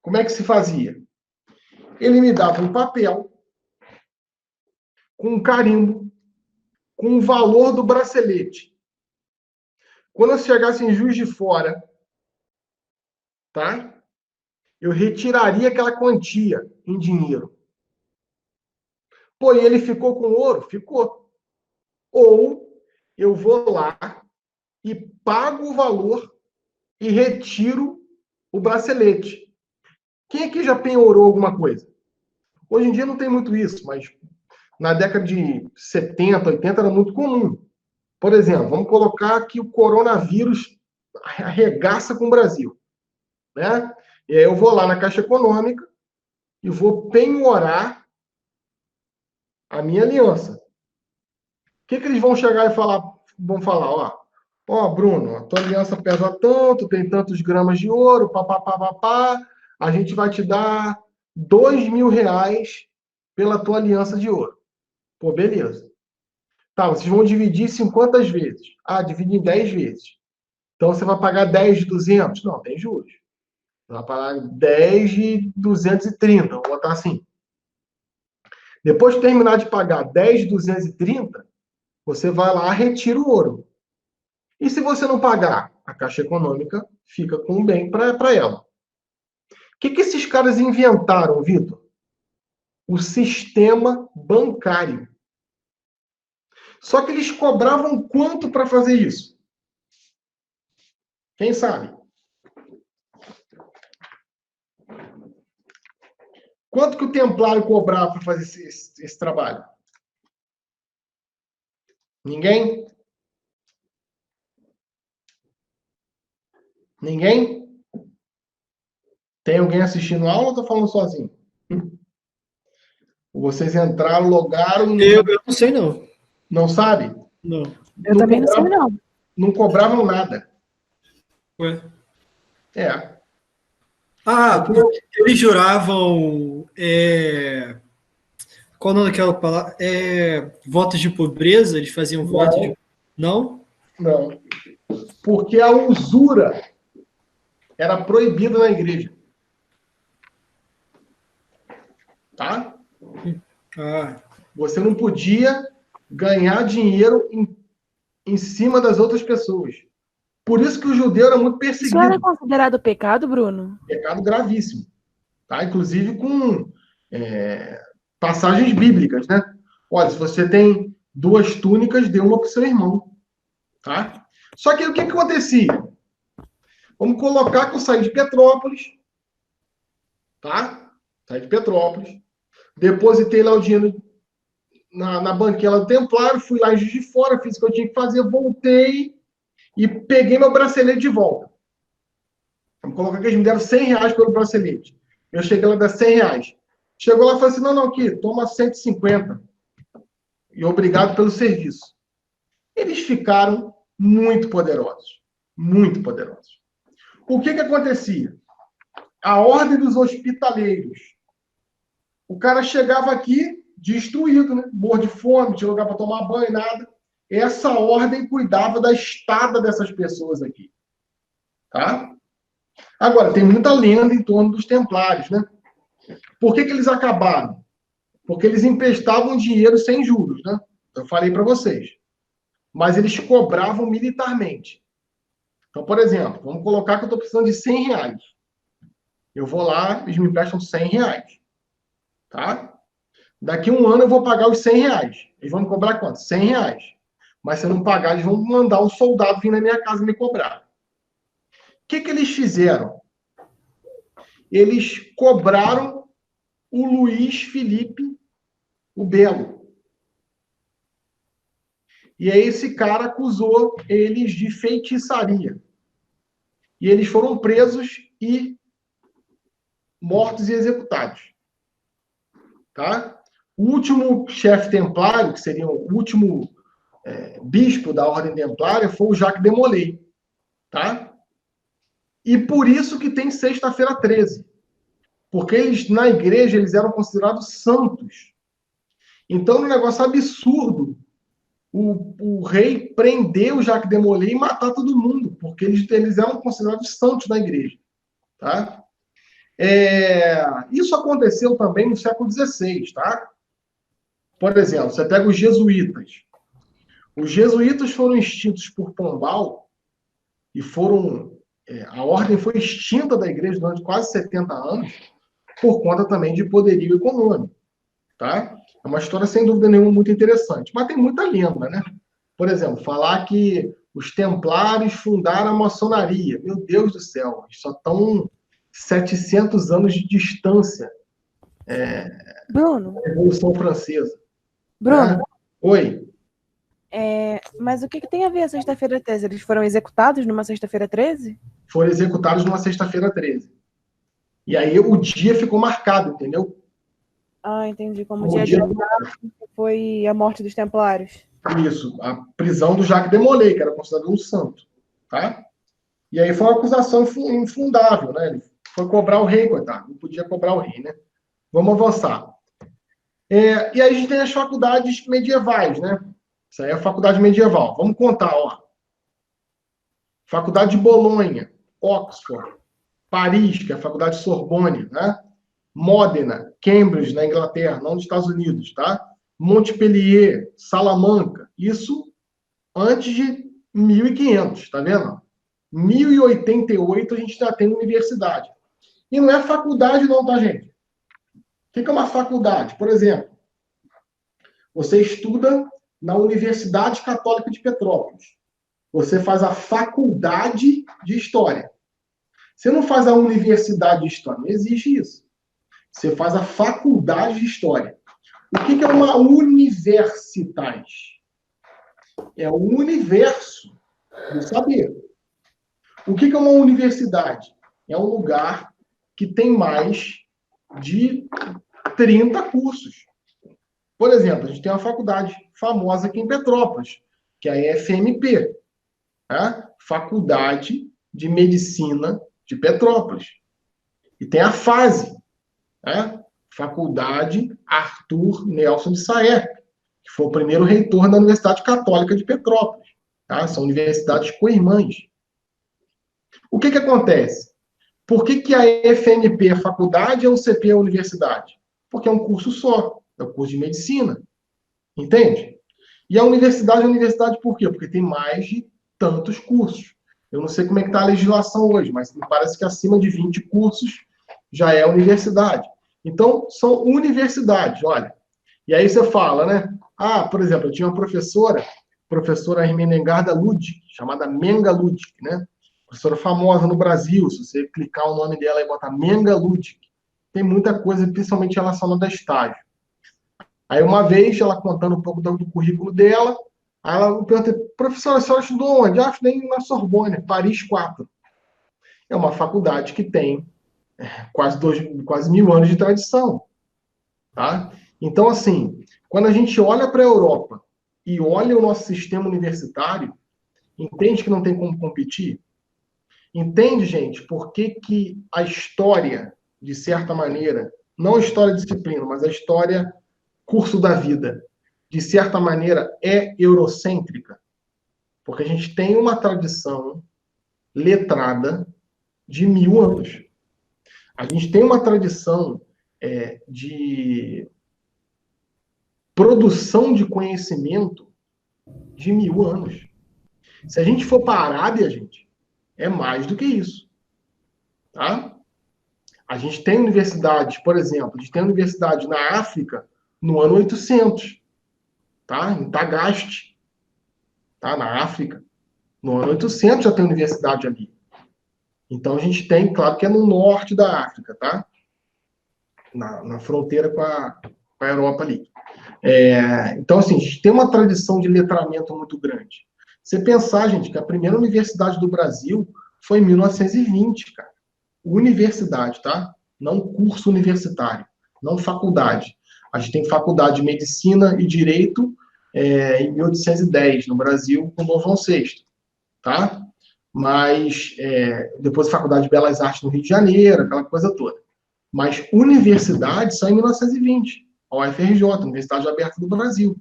Como é que se fazia? Ele me dava um papel com um carimbo, com o valor do bracelete. Quando eu chegasse em Juiz de Fora, tá? Eu retiraria aquela quantia em dinheiro. Pô, e ele ficou com ouro? Ficou. Ou eu vou lá e pago o valor e retiro o bracelete. Quem aqui já penhorou alguma coisa? Hoje em dia não tem muito isso, mas na década de 70, 80 era muito comum. Por exemplo, vamos colocar que o coronavírus arregaça com o Brasil, né? E aí eu vou lá na Caixa Econômica e vou penhorar a minha aliança. O que eles vão chegar e falar? Vão falar, ó, Bruno, a tua aliança pesa tanto, tem tantos gramas de ouro, papapá, a gente vai te dar R$ 2.000 pela tua aliança de ouro. Pô, beleza. Tá, vocês vão dividir isso em quantas vezes? Ah, divide em 10 vezes. Então você vai pagar 10 de 200? Não, tem juros. Você vai pagar 10 de 230, vou botar assim. Depois de terminar de pagar 10 de 230, você vai lá e retira o ouro. E se você não pagar, a Caixa Econômica fica com o bem para ela. O que esses caras inventaram, Vitor? O sistema bancário. Só que eles cobravam quanto para fazer isso? Quem sabe? Quanto que o templário cobrava para fazer esse trabalho? Ninguém? Ninguém? Tem alguém assistindo a aula ou estou falando sozinho? Vocês entraram, logaram... Eu não sei, não. Não sabe? Não. Eu também não sei, não. Não cobravam nada. Ué. É. Ah, porque eles juravam... Qual o nome daquela palavra? Votos de pobreza? Eles faziam votos de... Não? Não. Porque a usura Era proibido na igreja. Tá? Ah, Você não podia ganhar dinheiro em cima das outras pessoas. Por isso que o judeu era muito Isso era perseguido. considerado pecado, Bruno? Pecado gravíssimo. Tá? Inclusive com passagens bíblicas, né? Olha, se você tem 2 túnicas, dê uma para o seu irmão. Tá? Só que o que acontecia? Vamos colocar que eu saí de Petrópolis, tá? Saí de Petrópolis, depositei lá o dinheiro na banquela do Templário, fui lá em Juiz de Fora, fiz o que eu tinha que fazer, voltei e peguei meu bracelete de volta. Vamos colocar que eles me deram R$100 pelo bracelete. Eu cheguei lá, dá R$100. Chegou lá e falou assim, não, aqui, toma 150. E obrigado pelo serviço. Eles ficaram muito poderosos. Muito poderosos. O que acontecia? A ordem dos hospitaleiros. O cara chegava aqui destruído, né? Morto de fome, tinha lugar para tomar banho, nada. Essa ordem cuidava da estada dessas pessoas aqui. Tá? Agora, tem muita lenda em torno dos templários, né? Por que eles acabaram? Porque eles emprestavam dinheiro sem juros, né? Eu falei para vocês. Mas eles cobravam militarmente. Então, por exemplo, vamos colocar que eu estou precisando de R$100. Eu vou lá, eles me emprestam R$100. Tá? Daqui a um ano eu vou pagar os R$100. Eles vão me cobrar quanto? R$100. Mas se eu não pagar, eles vão mandar um soldado vir na minha casa me cobrar. O que eles fizeram? Eles cobraram o Luiz Felipe, o Belo. E aí esse cara acusou eles de feitiçaria. E eles foram presos e mortos e executados. Tá? O último chefe templário, que seria o último bispo da Ordem Templária, foi o Jacques de Molay. Tá? E por isso que tem Sexta-feira 13. Porque eles, na igreja, eles eram considerados santos. Então, é um negócio absurdo o rei prender o Jacques de Molay e matar todo mundo, porque eles eram considerados santos na igreja. Tá? Isso aconteceu também no século XVI. Tá? Por exemplo, você pega os jesuítas. Os jesuítas foram extintos por Pombal e a ordem foi extinta da igreja durante quase 70 anos por conta também de poderio econômico. Tá? É uma história, sem dúvida nenhuma, muito interessante. Mas tem muita lenda, né? Por exemplo, falar que os templários fundaram a maçonaria. Meu Deus do céu, eles só estão 700 anos de distância Bruno, da Revolução Francesa. Bruno, Né? Oi. mas o que tem a ver a Sexta-feira 13? Eles foram executados numa Sexta-feira 13? Foram executados numa Sexta-feira 13. E aí o dia ficou marcado, entendeu? Ah, entendi. Como O dia dia de foi a morte dos templários. Isso, a prisão do Jacques de Molay, que era considerado um santo. Tá? E aí foi uma acusação infundável, né? Ele foi cobrar o rei, coitado. Não podia cobrar o rei, né? Vamos avançar. E aí a gente tem as faculdades medievais, né? Isso aí é a faculdade medieval. Vamos contar, ó. Faculdade de Bolonha, Oxford, Paris, que é a faculdade Sorbonne, né? Modena, Cambridge, na Inglaterra, não nos Estados Unidos, tá? Montpellier, Salamanca, isso antes de 1500, tá vendo? 1088 a gente já tem universidade. E não é faculdade não, tá, gente? O que é uma faculdade? Por exemplo, você estuda na Universidade Católica de Petrópolis. Você faz a faculdade de História. Você não faz a Universidade de História, não existe isso. Você faz a faculdade de História. O que é uma universitas? É o universo do saber. O que é uma universidade? É um lugar que tem mais de 30 cursos. Por exemplo, a gente tem uma faculdade famosa aqui em Petrópolis, que é a FMP, né? Faculdade de Medicina de Petrópolis. E tem a FASE, né? Faculdade Arthur Nelson de Saer, que foi o primeiro reitor da Universidade Católica de Petrópolis. Tá? São universidades co-irmãs. O que acontece? Por que a FNP é faculdade e a UCP é universidade? Porque é um curso só, é o curso de medicina. Entende? E a universidade por quê? Porque tem mais de tantos cursos. Eu não sei como é que está a legislação hoje, mas me parece que acima de 20 cursos já é universidade. Então, são universidades, olha. E aí você fala, né? Ah, por exemplo, eu tinha uma professora Hermenegilda Ludic, chamada Menga Ludic, né? Professora famosa no Brasil, se você clicar o nome dela e botar Menga Ludic, tem muita coisa, principalmente relacionada a estágio. Aí uma vez, ela contando um pouco do currículo dela, aí ela perguntou, professora, a senhora estudou onde? Ah, estudei na Sorbonne, Paris 4. É uma faculdade que tem quase 1000 anos de tradição. Tá? Então, assim, quando a gente olha para a Europa e olha o nosso sistema universitário, entende que não tem como competir? Entende, gente, por que a história, de certa maneira, não a história disciplina, mas a história curso da vida, de certa maneira, é eurocêntrica? Porque a gente tem uma tradição letrada de 1000 anos. A gente tem uma tradição de produção de conhecimento de 1000 anos. Se a gente for para a Arábia, gente, é mais do que isso. Tá? A gente tem universidades, por exemplo, a gente tem universidade na África no ano 800, tá? Em Tagaste, tá? Na África. No ano 800 já tem universidade ali. Então a gente tem, claro que é no norte da África, tá? Na fronteira com a Europa ali. Então, assim, a gente tem uma tradição de letramento muito grande. Você pensar, gente, que a primeira universidade do Brasil foi em 1920, cara. Universidade, tá? Não curso universitário, não faculdade. A gente tem faculdade de Medicina e Direito em 1810, no Brasil, com Dom João VI, tá? Mas depois a Faculdade de Belas Artes no Rio de Janeiro, aquela coisa toda. Mas universidade só em 1920, a UFRJ, Universidade Aberta do Brasil,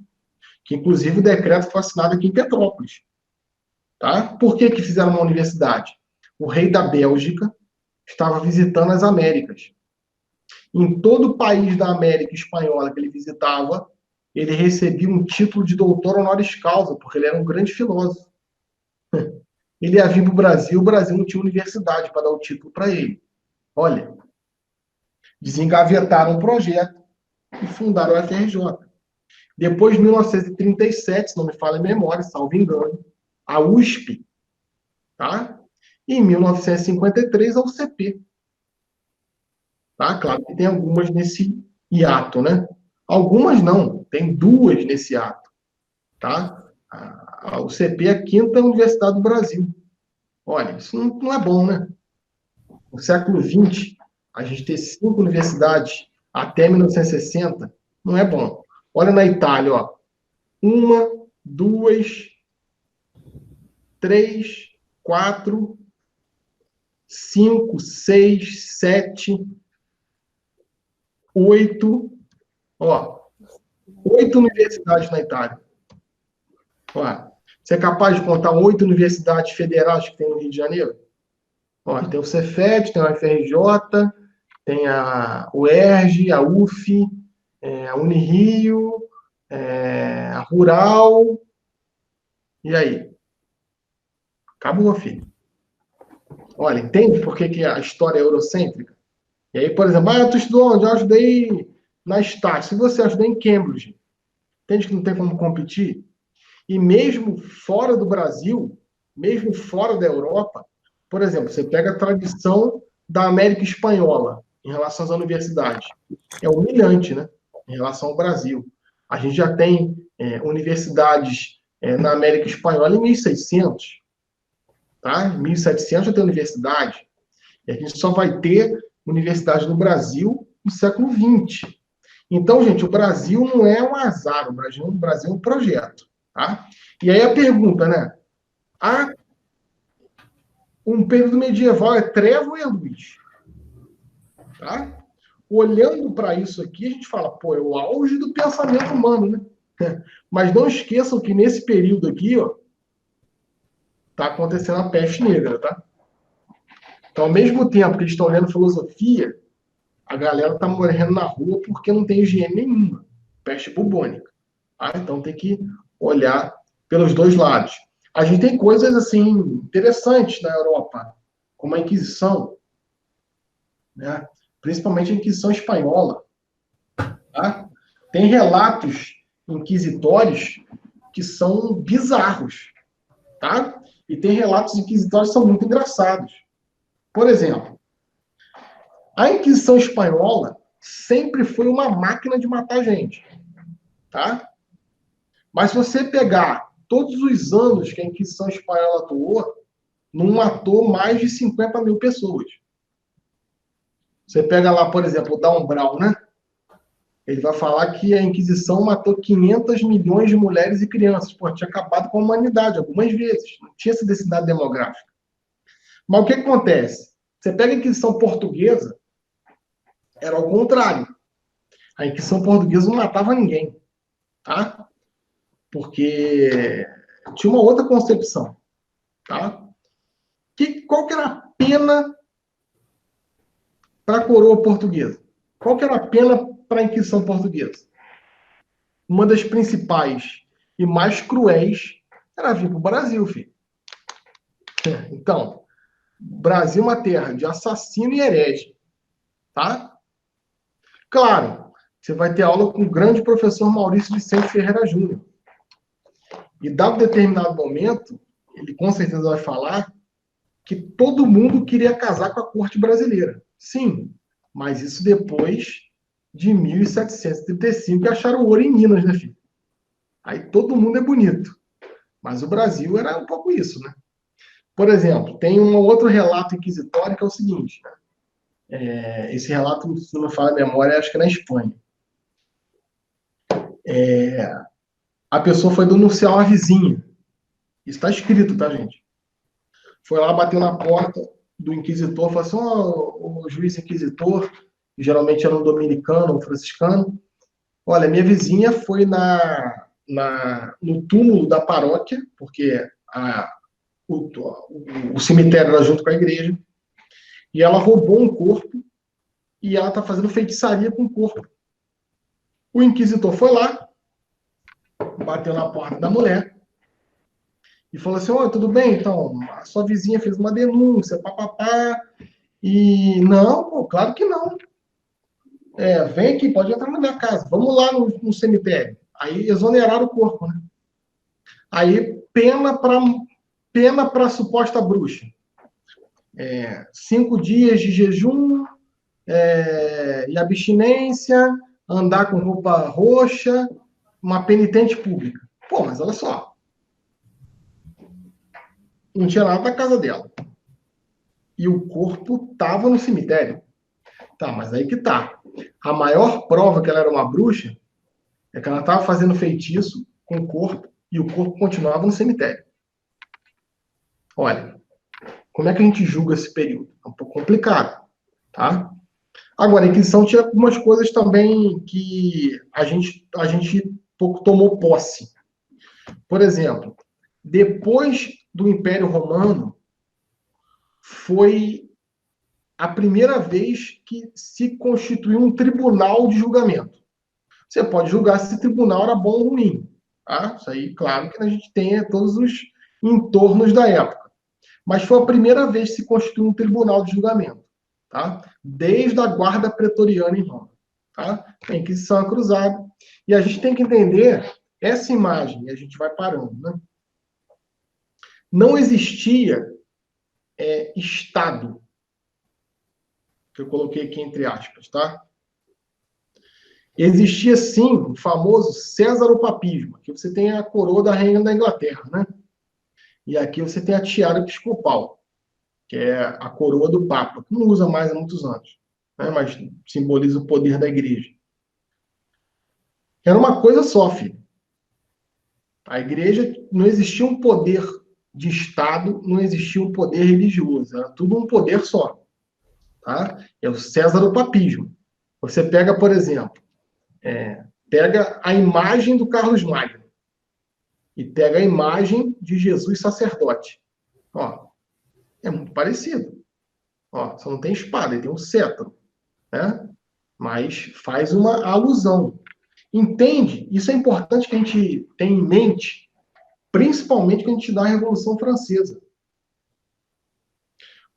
que inclusive o decreto foi assinado aqui em Petrópolis. Tá? Por que fizeram uma universidade? O rei da Bélgica estava visitando as Américas. Em todo o país da América Espanhola que ele visitava, ele recebia um título de doutor honoris causa, porque ele era um grande filósofo. Ele ia vir para o Brasil não tinha universidade para dar o título para ele. Olha, desengavetaram o projeto e fundaram o FRJ. Depois, em 1937, se não me falha a memória, salvo engano, a USP, tá? E em 1953, a UCP. Tá? Claro que tem algumas nesse hiato, né? Algumas não, tem 2 nesse ato, tá? A UCP é a 5ª Universidade do Brasil. Olha, isso não é bom, né? No século XX, a gente ter 5 universidades até 1960, não é bom. Olha na Itália, ó. 1, 2, 3, 4, 5, 6, 7, 8, ó. 8 universidades na Itália. Ó, você é capaz de contar 8 universidades federais que tem no Rio de Janeiro? Ó, tem o Cefet, tem a UFRJ, tem a UERJ, a UF, a Unirio, a Rural. E aí? Acabou, filho. Olha, entende por que a história é eurocêntrica? E aí, por exemplo, tu estudou onde? Eu ajudei na Estácio. Se você ajudou em Cambridge, entende que não tem como competir? E mesmo fora do Brasil, mesmo fora da Europa, por exemplo, você pega a tradição da América Espanhola em relação às universidades. É humilhante, né? Em relação ao Brasil. A gente já tem universidades na América Espanhola em 1600. Tá? Em 1700 já tem universidade. E a gente só vai ter universidade no Brasil no século XX. Então, gente, o Brasil não é um azar, o Brasil é um projeto. Tá? E aí a pergunta, né? Um período medieval é treva ou é luz? Tá? Olhando para isso aqui, a gente fala, pô, é o auge do pensamento humano, né? Mas não esqueçam que nesse período aqui, ó, tá acontecendo a peste negra, tá? Então, ao mesmo tempo que eles estão lendo filosofia, a galera está morrendo na rua porque não tem higiene nenhuma. Peste bubônica. Tá? Então, tem que olhar pelos dois lados. A gente tem coisas assim interessantes na Europa, como a Inquisição, né? Principalmente a Inquisição espanhola. Tá? Tem relatos inquisitórios que são bizarros, tá? E tem relatos inquisitórios que são muito engraçados. Por exemplo, a Inquisição espanhola sempre foi uma máquina de matar gente, tá? Mas se você pegar todos os anos que a Inquisição espanhola atuou, não matou mais de 50 mil pessoas. Você pega lá, por exemplo, o Dan Brown, né? Ele vai falar que a Inquisição matou 500 milhões de mulheres e crianças. Pô, tinha acabado com a humanidade algumas vezes. Não tinha essa densidade demográfica. Mas o que acontece? Você pega a Inquisição portuguesa, era ao contrário. A Inquisição portuguesa não matava ninguém. Tá? Porque tinha uma outra concepção. Tá? Qual que era a pena para a coroa portuguesa? Qual que era a pena para a Inquisição portuguesa? Uma das principais e mais cruéis era vir para o Brasil, filho. Então, Brasil é uma terra de assassino e herege. Tá? Claro, você vai ter aula com o grande professor Maurício Vicente Ferreira Júnior. E, dado determinado momento, ele com certeza vai falar que todo mundo queria casar com a corte brasileira. Sim, mas isso depois de 1735, que acharam ouro em Minas, né, filho? Aí todo mundo é bonito. Mas o Brasil era um pouco isso, né? Por exemplo, tem um outro relato inquisitório que é o seguinte, né? Esse relato, se não me falha a memória, acho que é na Espanha. A pessoa foi denunciar uma vizinha. Isso está escrito, tá, gente? Foi lá, bateu na porta do inquisitor, falou assim, o juiz inquisitor, que geralmente era um dominicano, um franciscano, olha, minha vizinha foi no túmulo da paróquia, porque o cemitério era junto com a igreja, e ela roubou um corpo e ela está fazendo feitiçaria com o corpo. O inquisitor foi lá, bateu na porta da mulher e falou assim, tudo bem, então, a sua vizinha fez uma denúncia, papapá, e não, pô, claro que não. Vem aqui, pode entrar na minha casa, vamos lá no cemitério. Aí exoneraram o corpo, né? Aí, pena para a suposta bruxa. 5 dias de jejum e abstinência, andar com roupa roxa, uma penitente pública. Pô, mas olha só. Não tinha nada na casa dela. E o corpo estava no cemitério. Tá, mas aí que tá. A maior prova que ela era uma bruxa é que ela estava fazendo feitiço com o corpo e o corpo continuava no cemitério. Olha, como é que a gente julga esse período? É um pouco complicado, tá? Agora, a Inquisição tinha algumas coisas também que a gente pouco tomou posse. Por exemplo, depois do Império Romano, foi a primeira vez que se constituiu um tribunal de julgamento. Você pode julgar se esse tribunal era bom ou ruim. Tá? Isso aí, claro que a gente tem todos os entornos da época. Mas foi a primeira vez que se constituiu um tribunal de julgamento. Tá? Desde a guarda pretoriana em Roma. Tá? A Inquisição Cruzada. E a gente tem que entender essa imagem, e a gente vai parando. Né? Não existia Estado, que eu coloquei aqui entre aspas, tá? Existia, sim, o famoso Césaropapismo. Aqui você tem a coroa da Rainha da Inglaterra, né? E aqui você tem a tiara episcopal, que é a coroa do Papa, que não usa mais há muitos anos, né? Mas simboliza o poder da igreja. Era uma coisa só, filho. A igreja, não existia um poder de Estado, não existia um poder religioso. Era tudo um poder só. Tá? É o Césaropapismo. Você pega, por exemplo, pega a imagem do Carlos Magno e pega a imagem de Jesus sacerdote. Ó, é muito parecido. Ó, só não tem espada, ele tem um cetro, né? Mas faz uma alusão. Entende? Isso é importante que a gente tenha em mente, principalmente quando a gente dá a Revolução Francesa.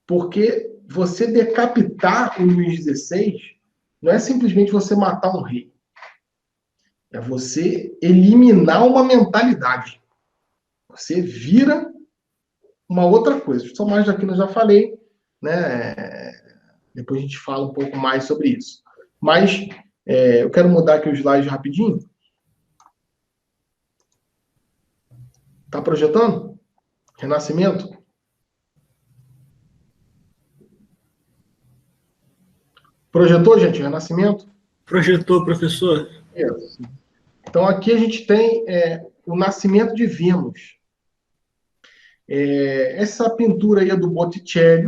Porque você decapitar o Luís XVI não é simplesmente você matar um rei. É você eliminar uma mentalidade. Você vira uma outra coisa. Só mais daqui eu já falei, né? Depois a gente fala um pouco mais sobre isso. Mas eu quero mudar aqui o slide rapidinho. Tá projetando? Renascimento? Projetou, gente, o Renascimento? Projetou, professor? Isso. Então, aqui a gente tem o nascimento de Vênus. Essa pintura aí é do Botticelli,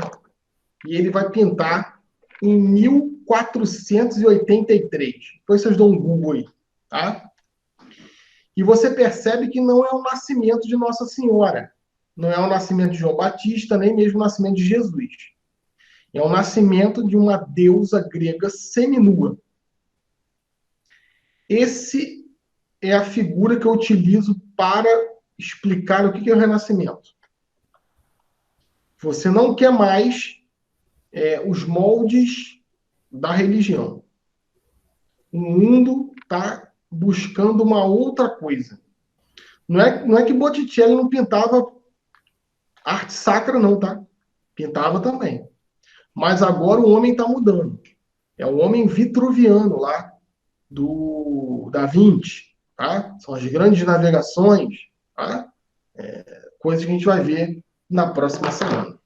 e ele vai pintar em 1483. Depois vocês dão um Google aí, tá? E você percebe que não é o nascimento de Nossa Senhora. Não é o nascimento de João Batista, nem mesmo o nascimento de Jesus. É o nascimento de uma deusa grega seminua. Esse é a figura que eu utilizo para explicar o que é o Renascimento. Você não quer mais os moldes da religião. O mundo está buscando uma outra coisa. Não é que Botticelli não pintava arte sacra, não, tá? Pintava também. Mas agora o homem está mudando. É o homem vitruviano lá, do Da Vinci, tá? São as grandes navegações, tá? Coisas que a gente vai ver na próxima semana.